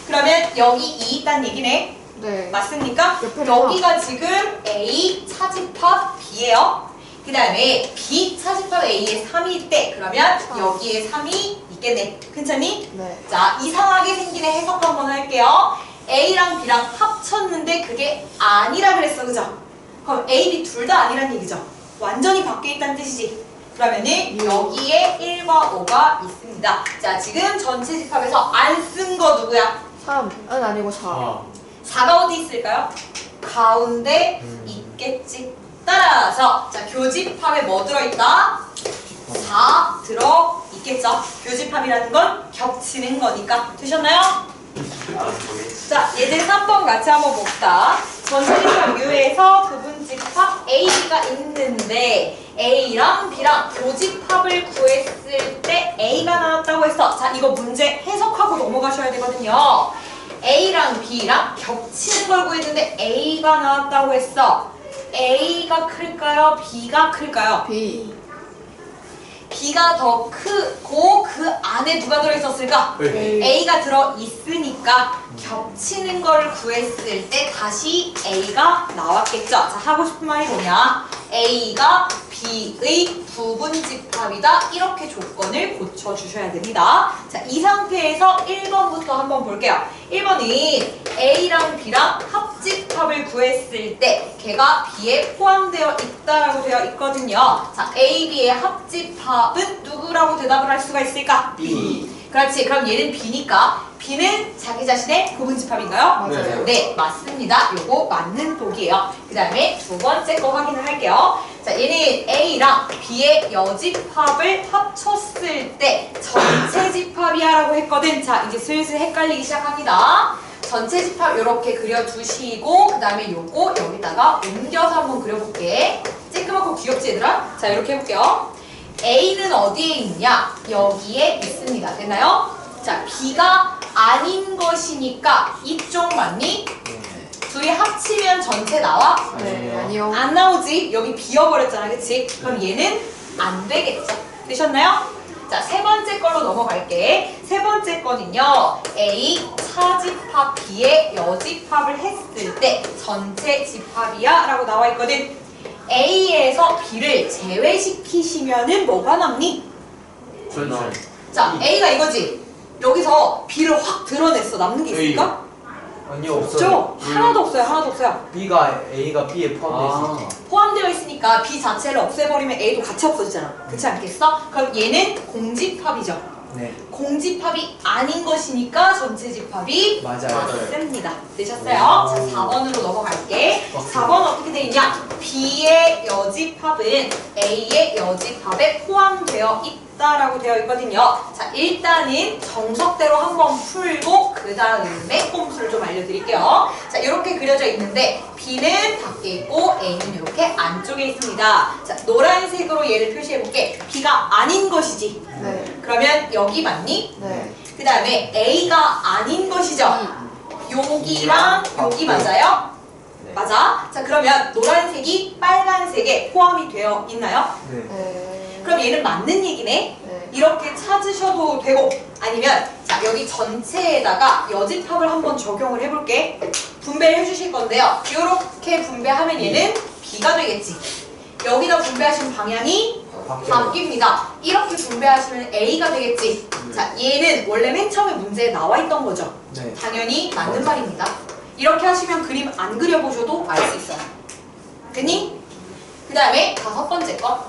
그러면 여기 2 있다는 얘기네. 네. 맞습니까? 옆에는 여기가 지금 A 차집합 B예요. 그 다음에 B 차집합 A에 3이 있대. 그러면 여기에 3이 있겠네. 괜찮니? 네. 자, 이상하게 생긴 애 해석 한번 할게요. A랑 B랑 합쳤는데 그게 아니라 그랬어. 그죠? 그럼 A, B 둘 다 아니란 얘기죠. 완전히 밖에 있다는 뜻이지. 그러면은 여기에 1과 5가 있습니다. 자, 지금 전체 집합에서 안 쓴 거 누구야? 3은 아니고 4. 4가 어디 있을까요? 가운데 있겠지. 따라서 자, 교집합에 뭐 들어있다? 4 들어있겠죠. 교집합이라는 건 겹치는 거니까. 되셨나요? 자, 예제 3번 같이 한번 봅시다. 전체집합 U에서 부분집합 A가 있는데 A랑 B랑 교집합을 구했을 때 A가 나왔다고 했어. 자, 이거 문제 해석하고 넘어가셔야 되거든요. A랑 B랑 겹치는 걸 구했는데 A가 나왔다고 했어. A가 클까요? B가 클까요? B. B가 더 크고 그 안에 누가 들어있었을까? A. A가 들어있으니까 겹치는 걸 구했을 때 다시 A가 나왔겠죠? 자, 하고 싶은 말이 뭐냐? A가 B의 부분집합이다. 이렇게 조건을 고쳐주셔야 됩니다. 자, 이 상태에서 1번부터 한번 볼게요. 1번이 A랑 B랑 합집합을 구했을 때 걔가 B에 포함되어 있다라고 되어 있거든요. 자, A, B의 합집합은 누구라고 대답을 할 수가 있을까? B. 그렇지. 그럼 얘는 B니까 B는 자기 자신의 부분집합인가요? 맞아요. 네, 맞습니다. 요거 맞는 독이에요. 그 다음에 두 번째 거 확인을 할게요. 자, 얘는 A랑 B의 여집합을 합쳤을 때 전체 집합이야 라고 했거든. 자, 이제 슬슬 헷갈리기 시작합니다. 전체 집합 이렇게 그려주시고 그 다음에 요거 여기다가 옮겨서 한번 그려볼게. 쬐끄맣고 귀엽지 얘들아? 자, 이렇게 해볼게요. A는 어디에 있냐? 여기에 있습니다. 됐나요? 자, B가 아닌 것이니까 이쪽 맞니? 둘이 합치면 전체 나와? 네, 아니요. 안 나오지? 여기 비어버렸잖아, 그치? 그럼 얘는 안 되겠죠? 되셨나요? 자, 세 번째 걸로 넘어갈게. 세 번째 거는요, A 차집합 B의 여집합을 했을 때 전체 집합이야 라고 나와 있거든. A에서 B를 제외시키시면은 뭐가 남니? 전체. 자, A가 이거지? 여기서 B를 확 드러냈어. 남는 게 있을까? 아니요, 없어요. 없죠? 하나도 없어요. 하나도 없어요. B가 A가 B에 포함되어 있어. 포함되어 있으니까 B 자체를 없애버리면 A도 같이 없어지잖아. 그렇지 않겠어? 그럼 얘는 공집합이죠. 네. 공집합이 아닌 것이니까 전체 집합이 맞아요. 맞습니다. 되셨어요? 자, 4번으로 넘어갈게. 4번 어떻게 돼 있냐? B의 여집합은 A의 여집합에 포함되어 있다라고 되어 있거든요. 자, 일단은 정석대로 한번 풀고 그 다음에 꼼수를 좀 알려드릴게요. 자, 이렇게 그려져 있는데 B는 밖에 있고 A는 이렇게 안쪽에 있습니다. 자, 노란색으로 얘를 표시해볼게. B가 아닌 것이지. 네. 그러면 여기 맞니? 네. 그 다음에 A가 아닌 것이죠. 여기랑 여기 맞아요? 네. 맞아. 자, 그러면 노란색이 빨간색에 포함이 되어 있나요? 네. 네. 그럼 얘는 맞는 얘기네. 네. 이렇게 찾으셔도 되고 아니면 자, 여기 전체에다가 여집합을 한번 적용을 해볼게. 분배를 해주실 건데요. 이렇게 분배하면 얘는 B가 되겠지. 여기다 분배하시는 방향이 바뀝니다. 이렇게 분배하시면 A가 되겠지. 자, 얘는 원래 맨 처음에 문제에 나와 있던 거죠. 네. 당연히 맞는 말입니다. 이렇게 하시면 그림 안 그려보셔도 알 수 있어요. 됐니? 그 다음에 다섯 번째 거.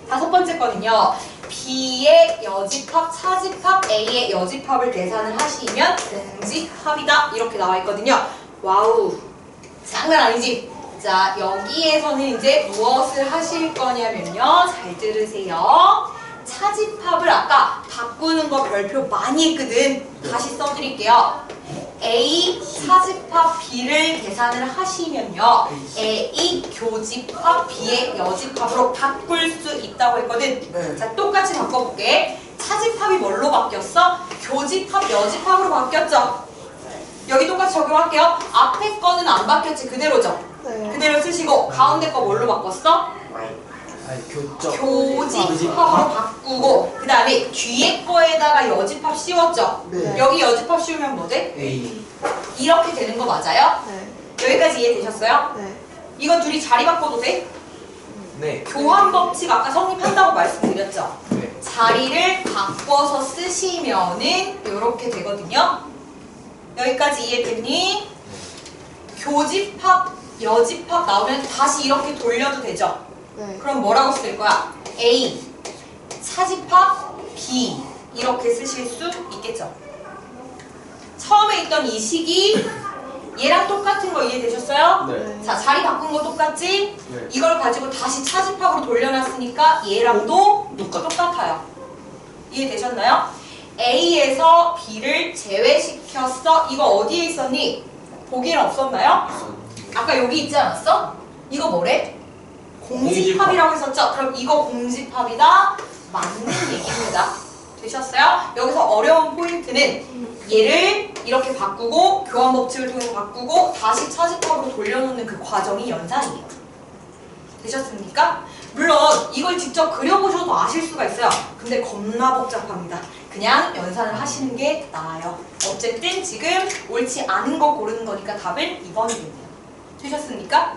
다섯 번째 거는요. B의 여집합, 차집합, A의 여집합을 계산을 하시면 공집합이다. 이렇게 나와 있거든요. 와우. 장난 아니지? 자, 여기에서는 이제 무엇을 하실 거냐면요. 잘 들으세요. 차집합을 아까 바꾸는 거 별표 많이 했거든. 다시 써드릴게요. A 차집합 B를 계산을 하시면요. A 교집합 B의 여집합으로 바꿀 수 있다고 했거든. 네. 자, 똑같이 바꿔볼게. 차집합이 뭘로 바뀌었어? 교집합, 여집합으로 바뀌었죠? 여기 똑같이 적용할게요. 앞에 거는 안 바뀌었지. 그대로죠? 네. 그대로 쓰시고 가운데 거 뭘로 바꿨어? 아니 교점. 교집합으로 바꾸고 그 다음에 뒤에 거에다가 여집합 씌웠죠? 네. 여기 여집합 씌우면 뭐 돼? A. 이렇게 되는 거 맞아요? 네. 여기까지 이해되셨어요? 네. 이건 둘이 자리 바꿔도 돼? 네. 교환 법칙 아까 성립한다고 말씀드렸죠? 네. 자리를 바꿔서 쓰시면은 이렇게 되거든요. 여기까지 이해됐니? 교집합, 여집합 나오면 다시 이렇게 돌려도 되죠? 네. 그럼 뭐라고 쓸 거야? A, 차집합, B 이렇게 쓰실 수 있겠죠? 처음에 있던 이 식이 얘랑 똑같은 거 이해되셨어요? 네. 자, 자리 바꾼 거 똑같지? 네. 이걸 가지고 다시 차집합으로 돌려놨으니까 얘랑도 똑같아요. 이해되셨나요? A에서 B를 제외시켰어. 이거 어디에 있었니? 보기에는 없었나요? 아까 여기 있지 않았어? 이거 뭐래? 공집합이라고 했었죠? 그럼 이거 공집합이다. 맞는 얘기입니다. 되셨어요? 여기서 어려운 포인트는 얘를 이렇게 바꾸고 교환 법칙을 통해서 바꾸고 다시 차집합으로 돌려놓는 그 과정이 연산이에요. 되셨습니까? 물론 이걸 직접 그려보셔도 아실 수가 있어요. 근데 겁나 복잡합니다. 그냥 연산을 하시는 게 나아요. 어쨌든 지금 옳지 않은 거 고르는 거니까 답은 2번이겠네요. 되셨습니까?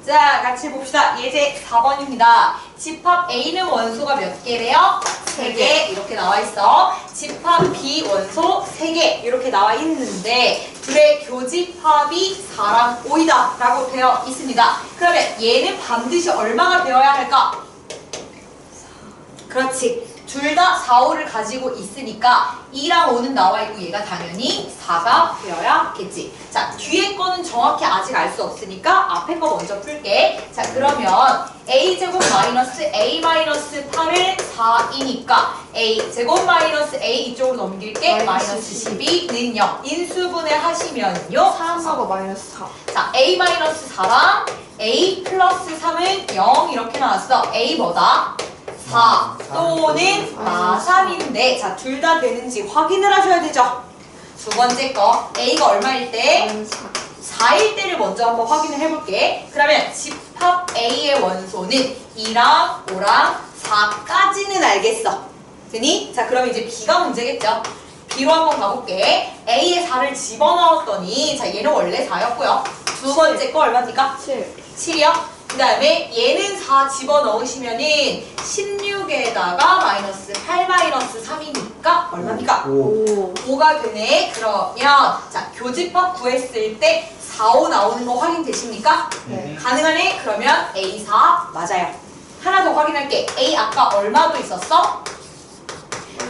자, 같이 봅시다. 예제 4번입니다. 집합 A는 원소가 몇 개래요? 3개 이렇게 나와 있어. 집합 B 원소 3개 이렇게 나와 있는데 둘의 교집합이 4랑 5이다 라고 되어 있습니다. 그러면 얘는 반드시 얼마가 되어야 할까? 그렇지. 둘 다 4, 5를 가지고 있으니까 2랑 5는 나와 있고 얘가 당연히 4가 되어야겠지. 자, 뒤에 거는 정확히 아직 알 수 없으니까 앞에 거 먼저 풀게. 자, 그러면 a제곱 마이너스 a 마이너스 8은 4이니까 a제곱 마이너스 a 이쪽으로 넘길게. 마이너스 12는 0. 인수분해 하시면요. 3하고 마이너스 4. 자, a 마이너스 4랑 a 플러스 3은 0 이렇게 나왔어. a 뭐다? 4 또는 마3인데 자, 둘 다 되는지 확인을 하셔야 되죠. 두 번째 거 A가 얼마일 때? 마이너스 4. 4일 때를 먼저 한번 확인을 해볼게. 그러면 집합 A의 원소는 2랑 5랑 4까지는 알겠어. 되니? 자, 그럼 이제 B가 문제겠죠. B로 한번 가볼게. A에 4를 집어넣었더니 자, 얘는 원래 4였고요. 두 번째 거 얼마입니까? 7. 7이요? 그 다음에 얘는 4 집어넣으시면은 16에다가 마이너스 8 마이너스 3이니까 얼마입니까? 5. 5가 되네. 그러면 자, 교집합 구했을 때 4, 5 나오는 거 확인되십니까? 네. 가능하네? 그러면 A4 맞아요. 하나 더 확인할게. A 아까 얼마도 있었어?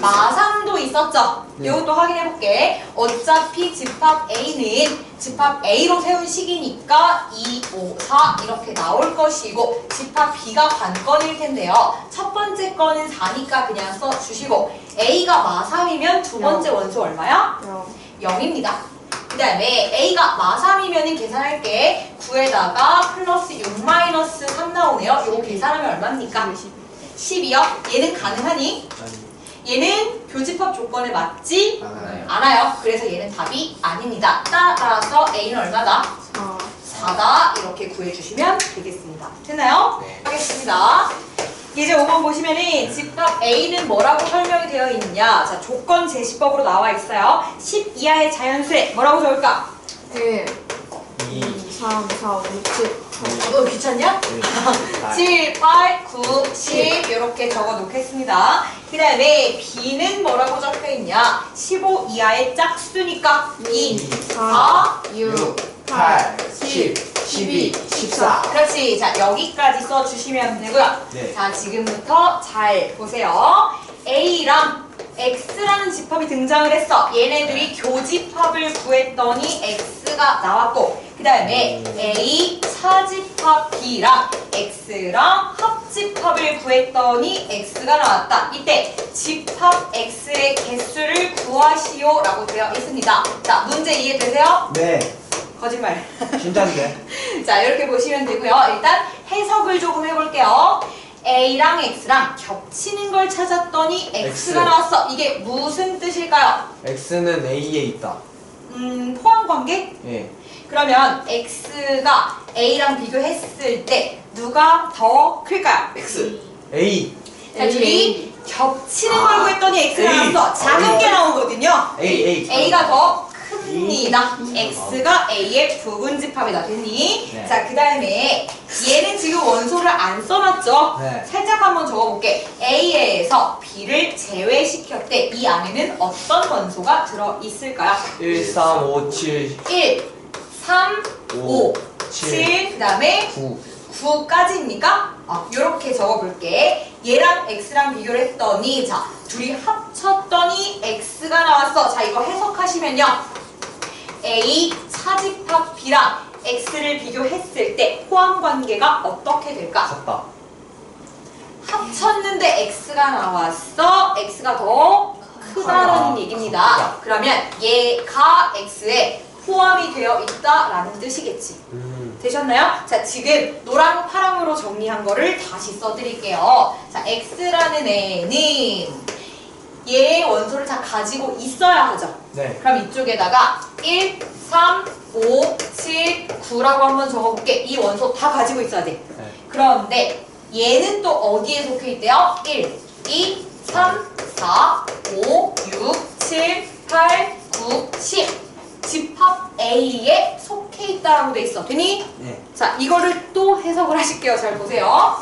마3도 있었죠? 네. 이것도 확인해볼게. 어차피 집합 A는 집합 A로 세운 식이니까 2, 5, 4 이렇게 나올 것이고 집합 B가 관건일 텐데요. 첫 번째 거는 4니까 그냥 써주시고 A가 마3이면 두 번째 원소 얼마야? 0. 0입니다. 그 다음에 A가 마3이면 계산할게. 9에다가 플러스 6 마이너스 3 나오네요. 이거 계산하면 얼마입니까? 10이요? 얘는 가능하니? 아니. 얘는 교집합 조건에 맞지 알아요. 않아요. 그래서 얘는 답이 아닙니다. 따라서 A는 얼마다? 4. 4다. 이렇게 구해주시면 되겠습니다. 됐나요? 네. 하겠습니다. 이제 5번 보시면은 집합 A는 뭐라고 설명이 되어 있느냐. 자, 조건 제시법으로 나와 있어요. 10 이하의 자연수에 뭐라고 적을까? 1, 2. 2, 3, 4, 5, 6, 7. 너 귀찮냐? 7, 8, 9, 10 이렇게 적어 놓겠습니다. 그 다음에 B는 뭐라고 적혀 있냐? 15 이하의 짝수니까 2, 4, 6, 8, 10, 12, 14. 그렇지. 자, 여기까지 써주시면 되고요. 네. 자, 지금부터 잘 보세요. A랑 X라는 집합이 등장을 했어. 얘네들이 교집합을 구했더니 X가 나왔고 그 그 다음에 A 차집합 B랑 X랑 합집합을 구했더니 X가 나왔다. 이때 집합 X의 개수를 구하시오 라고 되어 있습니다. 자, 문제 이해되세요? 네. 거짓말. 진짜인데. 자, 이렇게 보시면 되고요. 일단 해석을 조금 해볼게요. A랑 X랑 겹치는 걸 찾았더니 X가 X. 나왔어. 이게 무슨 뜻일까요? X는 A에 있다. 포함 관계? 예. 그러면 X가 A랑 비교했을 때 누가 더 클까요? X. A. 자, 둘이 겹치는 걸 구했더니 X가 A. 나왔어. 작은 게 나오거든요. A. A가 더 큽니다. X가 A의 부분집합이다. 됐니? 네. 자, 그 다음에 얘는 지금 원소를 안 써놨죠? 네. 살짝 한번 적어볼게. A에서 B를 제외시켰대. 이 안에는 어떤 원소가 들어있을까요? 1, 3, 5, 7, 1, 3, 5, 7, 7, 그 다음에 9. 9까지입니까? 이렇게 적어볼게. 얘랑 X랑 비교를 했더니 자, 둘이 합쳤더니 X가 나왔어. 자, 이거 해석하시면요. A 차집합 B랑 X를 비교했을 때 포함 관계가 어떻게 될까? 같다. 합쳤는데 X가 나왔어. X가 더 크다라는 얘기입니다. 그러면 얘가 X에 포함이 되어 있다라는 뜻이겠지. 되셨나요? 자, 지금 노랑 파랑으로 정리한 거를 다시 써드릴게요. 자, X라는 애는 얘의 원소를 다 가지고 있어야 하죠. 네. 그럼 이쪽에다가 1, 3, 5, 7, 9라고 한번 적어볼게. 이 원소 다 가지고 있어야 돼. 네. 그런데 얘는 또 어디에 속해 있대요? 1, 2, 3, 4, 5, 6, 7, 8, 9, 10. 집합 A에 속해 있다라고 돼 있어. 되니? 네. 자, 이거를 또 해석을 하실게요. 잘 보세요.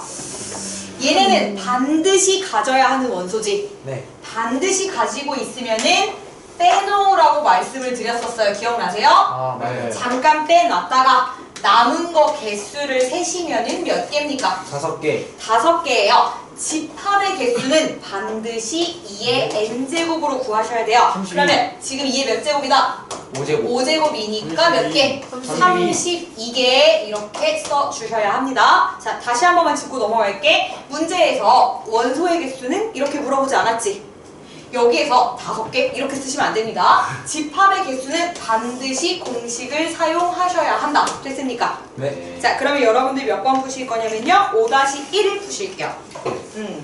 얘네는 반드시 가져야 하는 원소지. 네. 반드시 가지고 있으면은 빼놓으라고 말씀을 드렸었어요. 기억나세요? 아, 맞아요. 잠깐 빼놨다가 남은 거 개수를 세시면은 몇 개입니까? 5개. 5개예요. 집합의 개수는 반드시 2의 n제곱으로 구하셔야 돼요. 32. 그러면 지금 2의 몇 제곱이다? 5제곱. 5제곱이니까 몇 개? 32. 32개 이렇게 써주셔야 합니다. 자, 다시 한 번만 짚고 넘어갈게. 문제에서 원소의 개수는 이렇게 물어보지 않았지? 여기에서 5개 이렇게 쓰시면 안 됩니다. 집합의 개수는 반드시 공식을 사용하셔야 한다. 됐습니까? 네. 자, 그러면 여러분들 몇 번 푸실 거냐면요. 5-1을 푸실게요.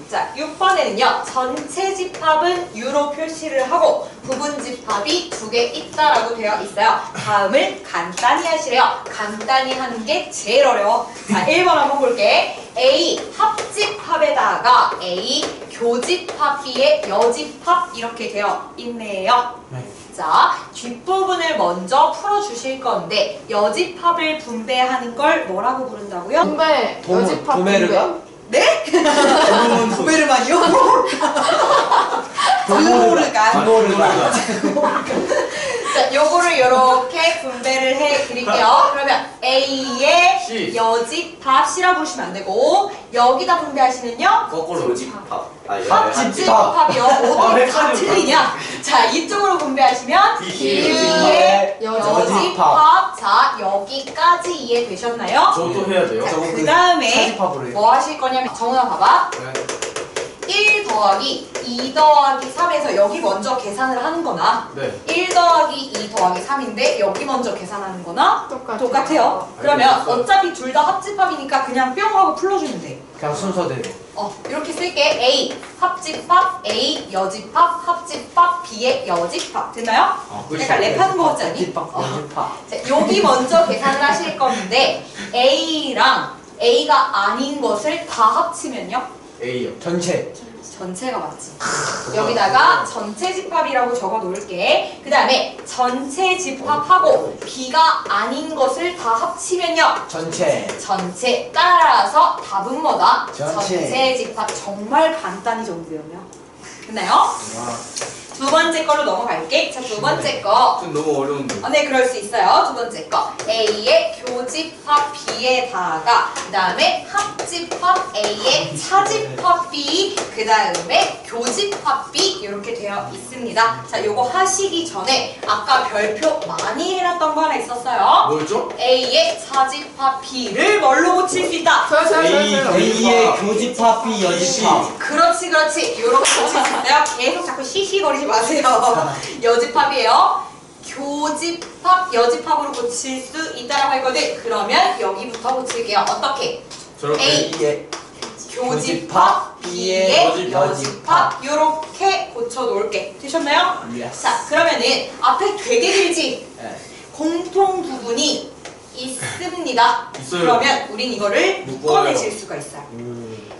자, 6번에는요. 전체 집합은 U로 표시를 하고 부분 집합이 2개 있다라고 되어 있어요. 다음을 간단히 하시래요. 간단히 하는 게 제일 어려워. 자, 1번 한번 볼게. A 합집합에다가 A 교집합 B의 여집합 이렇게 되어 있네요. 네. 자, 뒷부분을 먼저 풀어주실 건데 여집합을 분배하는 걸 뭐라고 부른다고요? 분배. 여집합 도메르가? 네? 도메르. 도베르만이요? 도모르가. 도모르가. 자, 요거를 이렇게 분배를 해드릴게요. 그러면 A의 C. 여집합 C라고 부르시면 안 되고 여기다 분배하시면요. 거꾸로 집합. 합집합이요. 어디 다 틀리냐? 자, 이쪽으로 분배하시면 B의 여집합. 자, 여기까지 이해되셨나요? 저도 해야 돼요. 자, 저거 그 다음에 차집합으로 해요. 뭐 하실 거냐면 정훈아 봐봐. 네. 1 더하기 2 더하기 3에서 여기 먼저 계산을 하는 거나 네. 1 더하기 2 더하기 3인데 여기 먼저 계산하는 거나 똑같아요. 그러면 알겠어요. 어차피 둘 다 합집합이니까 그냥 뿅 하고 풀어주면 돼. 그냥 순서대로. 이렇게 쓸게. A 합집합, A 여집합, 합집합, B의 여집합. 됐나요? 약간 랩하는 거 같지 않니? 집합, 여집합. 자, 여기 먼저 계산을 하실 건데 A랑 A가 아닌 것을 다 합치면요? A요. 전체. 전체가 맞지. 여기다가 전체 집합이라고 적어 놓을게. 그 다음에 전체 집합하고 B가 아닌 것을 다 합치면요. 전체. 전체. 따라서 답은 뭐다? 전체. 집합. 정말 간단히 정리되었네요. 됐나요? 와. 두 번째 걸로 넘어갈게. 자, 두 번째 거. 좀 너무 어려운데. 네, 그럴 수 있어요. 두 번째 거. A의 교집합 B에다가 그 다음에 합집합 A에 차집합 B 그 다음에 교집합 B 이렇게 되어 있습니다. 자, 요거 하시기 전에 아까 별표 많이 해놨던 거 하나 있었어요. 뭐였죠? A의 차집합 B를 뭘로 고칠 수 있다? A의 교집합 B 여집합. 그렇지 그렇지 요렇게 고칠 수 있어요. 계속 자꾸 시시거리지 마세요. 여집합이에요. 교집합 여집합으로 고칠 수 있다라고 했거든. 그러면 여기부터 고칠게요. 어떻게? 저렇게 A의 교집합 B의 여집합. 여집합 요렇게 고쳐 놓을게. 되셨나요? Yes. 자, 그러면은 앞에 되게 길지? 네. 공통 부분이 있습니다. 있어요. 그러면 우린 이거를 묶어요. 묶어내실 수가 있어요.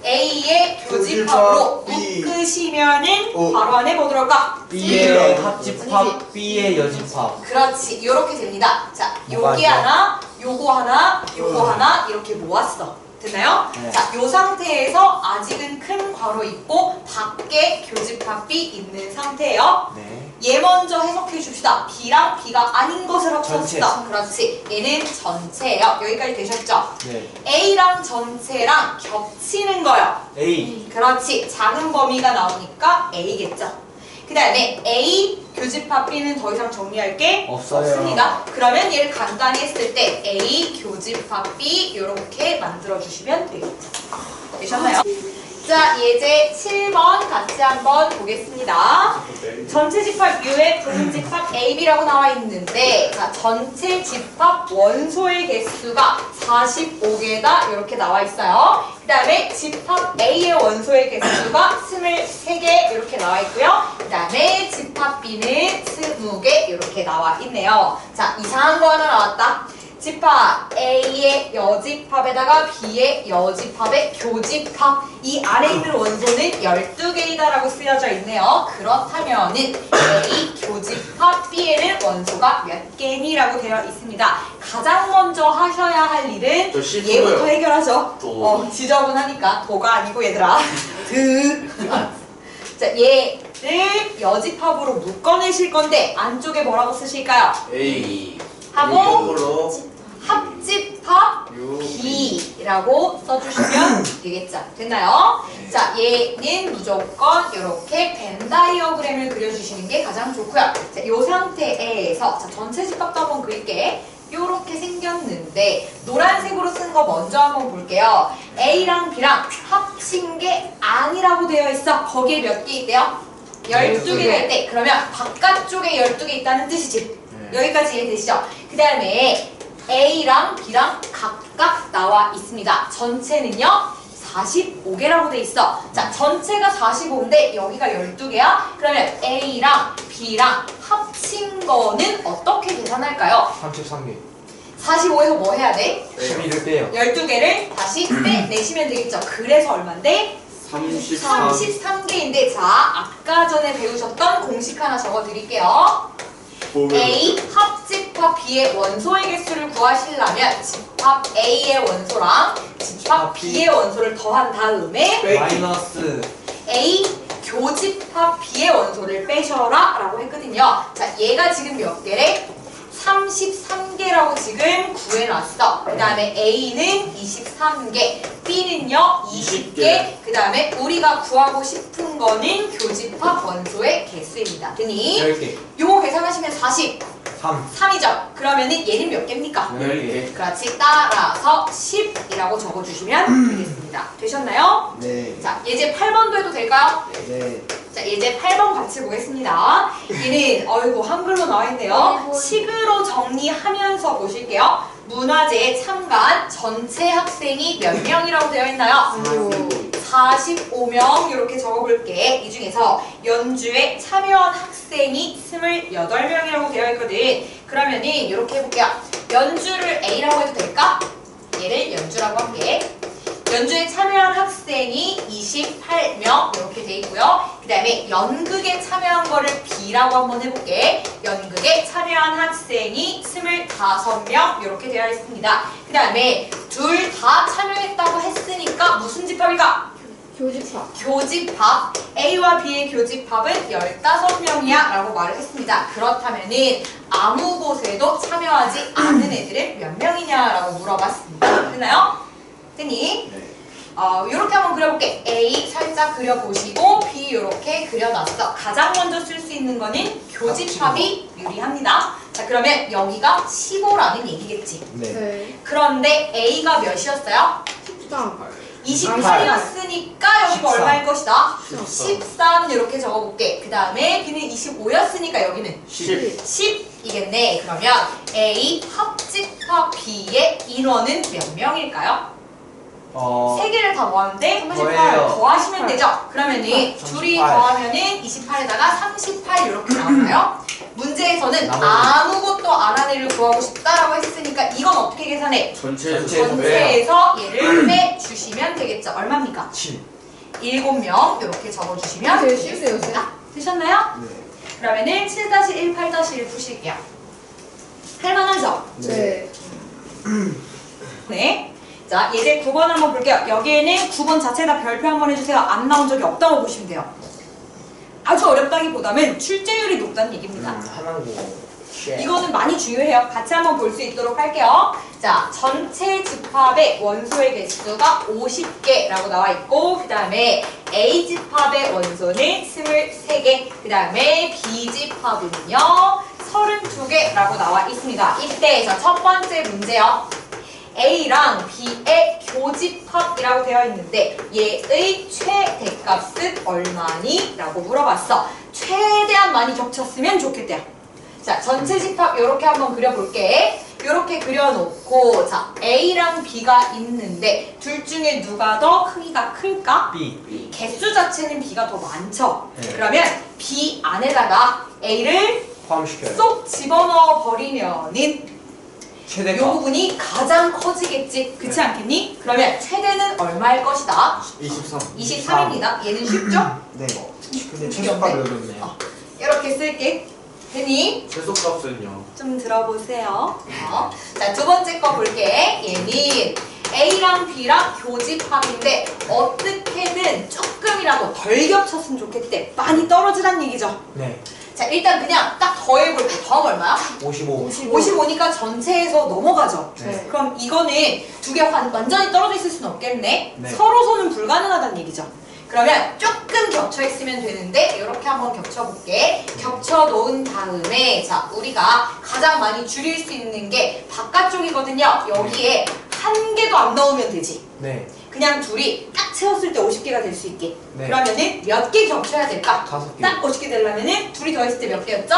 A의 교집합으로 교집합 B. 묶으시면은 어. 바로 안에 뭐 들어올까? B의 합집합 B의 여집합. 그렇지, 이렇게 됩니다. 자, 뭐가 여기 있죠? 하나, 요거 하나, 요거 하나 이렇게 모았어. 됐나요? 네. 자, 요 상태에서 아직은 큰 괄호 있고 밖에 교집합 B 있는 상태예요. 네. 얘 먼저 해석해 줍시다. B랑 B가 아닌 것을 전체. 합쳤어. 그렇지. 얘는 전체예요. 여기까지 되셨죠? 네. A랑 전체랑 겹치는 거요. A. 그렇지. 작은 범위가 나오니까 A겠죠. 그 다음에 A 교집합 B는 더 이상 정리할 게 없어요. 없습니다. 그러면 얘를 간단히 했을 때 A 교집합 B 이렇게 만들어주시면 되겠죠. 되셨나요? 자, 예제 7번 같이 한번 보겠습니다. 전체 집합 U에 부분 집합 AB라고 나와 있는데, 자, 전체 집합 원소의 개수가 45개다 이렇게 나와 있어요. 그 다음에 집합 A의 원소의 개수가 23개 이렇게 나와 있고요. 그 다음에 집합 B는 20개 이렇게 나와 있네요. 자, 이상한 거 하나 나왔다. 집합 A의 여집합에다가 B의 여집합의 교집합 이 안에 있는 원소는 12개이다라고 쓰여져 있네요. 그렇다면은 A 교집합 B에는 원소가 몇 개니라고 되어 있습니다. 가장 먼저 하셔야 할 일은 저 씹어요. 얘부터 해결하죠. 도. 지저분하니까 도가 아니고 얘들아. 자, 얘를 여집합으로 묶어내실 건데 안쪽에 뭐라고 쓰실까요? A 하고 이쪽으로 합집합 U B라고 써주시면 되겠죠. 됐나요? 자, 얘는 무조건 이렇게 벤 다이어그램을 그려주시는 게 가장 좋고요. 자, 이 상태에서 자, 전체 집합도 한번 그릴게. 요렇게 생겼는데 노란색으로 쓴 거 먼저 한번 볼게요. A랑 B랑 합친 게 아니라고 되어 있어. 거기에 몇 개 있대요? 12개가 있대. 그러면 바깥쪽에 12개 있다는 뜻이지. 여기까지 이해되시죠? 그 다음에 A랑 B랑 각각 나와 있습니다. 전체는요 45개라고 돼 있어. 자, 전체가 45인데 여기가 12개야. 그러면 A랑 B랑 합친 거는 어떻게 계산할까요? 33개. 45에서 뭐 해야 돼? 12를 빼요. 12개를 다시 빼내시면 되겠죠. 그래서 얼만데? 33 33개인데 자, 아까 전에 배우셨던 공식 하나 적어드릴게요. A 합집합 B의 원소의 개수를 구하시려면 집합 A의 원소랑 집합 B의 원소를 더한 다음에 마이너스 A 교집합 B의 원소를 빼셔라 라고 했거든요. 자, 얘가 지금 몇 개래? 33개라고 지금 구해놨어. 그 다음에 A는 23개, B는요 20개, 그 다음에 우리가 구하고 싶은 거는 교집합 원소의 개수입니다. 됐니? 10개. 요거 계산하시면 40, 3. 3이죠? 그러면은 얘는 몇 개입니까? 10개. 그렇지. 따라서 10이라고 적어주시면 되겠습니다. 되셨나요? 네. 자, 예제 8번도 해도 될까요? 네. 자, 예제 8번 같이 보겠습니다. 얘는 어이구 한글로 나와 있네요. 식으로 정리하면서 보실게요. 문화제에 참가한 전체 학생이 몇 명이라고 되어 있나요? 45명 이렇게 적어볼게. 이 중에서 연주에 참여한 학생이 28명이라고 되어 있거든. 그러면은 이렇게 해볼게요. 연주를 A라고 해도 될까? 얘를 연주라고 할게. 연주에 참여한 학생이 28명 이렇게 돼 있고요. 그 다음에 연극에 참여한 거를 B라고 한번 해볼게. 연극에 참여한 학생이 25명 이렇게 되어 있습니다. 그 다음에 둘 다 참여했다고 했으니까 무슨 집합일까? 교집합. 교집합 A와 B의 교집합은 15명이야 라고 말을 했습니다. 그렇다면은 아무 곳에도 참여하지 않는 애들은 몇 명이냐 라고 물어봤습니다. 됐나요? 됐니? 네. 이렇게 한번 그려볼게. A 살짝 그려보시고 B 이렇게 그려놨어. 가장 먼저 쓸 수 있는 거는 교집합이 유리합니다. 자, 그러면 여기가 15라는 얘기겠지. 네. 네. 그런데 A가 몇이었어요? 13. 28이었으니까 여기가 얼마일 것이다? 13. 13 이렇게 적어볼게. 그 다음에 B는 25였으니까 여기는 10. 10이겠네. 그러면 A 합집합 B의 인원은 몇 명일까요? 세 개를 다 모았는데 38 더해요. 더하시면 되죠. 그러면은 38. 둘이 더하면은 28에다가 38 이렇게 나오나요? 문제에서는 나머지. 아무것도 안 한 애를 구하고 싶다라고 했으니까 이건 어떻게 계산해? 전체에서 전체에서 얘를 빼주시면 되겠죠. 얼마입니까? 7. 7명 이렇게 적어주시면 제일 쉬운데요, 되겠습니다. 되셨나요? 네. 그러면은 7-1, 8-1 푸실게요. 할만하죠? 네. 네. 자, 예제 9번 한번 볼게요. 여기에는 9번 자체에다 별표 한번 해주세요. 안 나온 적이 없다고 보시면 돼요. 아주 어렵다기보다는 출제율이 높다는 얘기입니다. 하나고. 이거는 많이 중요해요. 같이 한번 볼 수 있도록 할게요. 자, 전체 집합의 원소의 개수가 50개라고 나와 있고, 그 다음에 A 집합의 원소는 23개, 그 다음에 B 집합은요 32개라고 나와 있습니다. 이때에서 첫 번째 문제요. A랑 B의 교집합이라고 되어 있는데 얘의 최대값은 얼마니? 라고 물어봤어. 최대한 많이 겹쳤으면 좋겠대요. 자, 전체 집합 이렇게 한번 그려볼게. 이렇게 그려놓고 자, A랑 B가 있는데 둘 중에 누가 더 크기가 클까? B. 개수 자체는 B가 더 많죠. 네. 그러면 B 안에다가 A를 포함시켜요. 쏙 집어넣어 버리면은 이 최대값. 부분이 가장 커지겠지. 그렇지 않겠니? 그러면 최대는 얼마일 것이다? 23. 23입니다. 얘는 쉽죠? 네. 근데 최소값이 어렵네요. 이렇게 쓸게. 됐니? 최소값은요. 좀 들어보세요. 자, 두 번째 거 볼게. 얘는 A랑 B랑 교집합인데 어떻게든 조금이라도 덜 겹쳤으면 좋겠대. 많이 떨어지란 얘기죠. 네. 자, 일단 그냥 딱 더해볼게. 더하면 얼마야? 55. 55니까 전체에서 넘어가죠. 네. 그럼 이거는 두 개 완전히 떨어져 있을 수는 없겠네. 네. 서로서는 불가능하다는 얘기죠. 그러면 조금 겹쳐 있으면 되는데 이렇게 한번 겹쳐볼게. 겹쳐 놓은 다음에 자, 우리가 가장 많이 줄일 수 있는 게 바깥쪽이거든요. 여기에 한 개도 안 넣으면 되지. 네. 그냥 둘이 딱 채웠을 때 50개가 될 수 있게. 네. 그러면은 몇 개 겹쳐야 될까? 5개. 딱 50개 되려면은 둘이 더했을 때 몇 개였죠?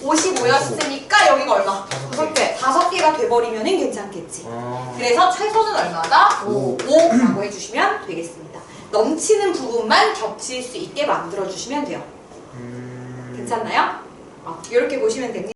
5. 55였으니까 여기가 얼마? 5개. 5개가 돼버리면은 괜찮겠지. 어. 그래서 최소는 얼마다? 5. 5라고 해주시면 되겠습니다. 넘치는 부분만 겹칠 수 있게 만들어주시면 돼요. 괜찮나요? 이렇게 보시면 됩니다.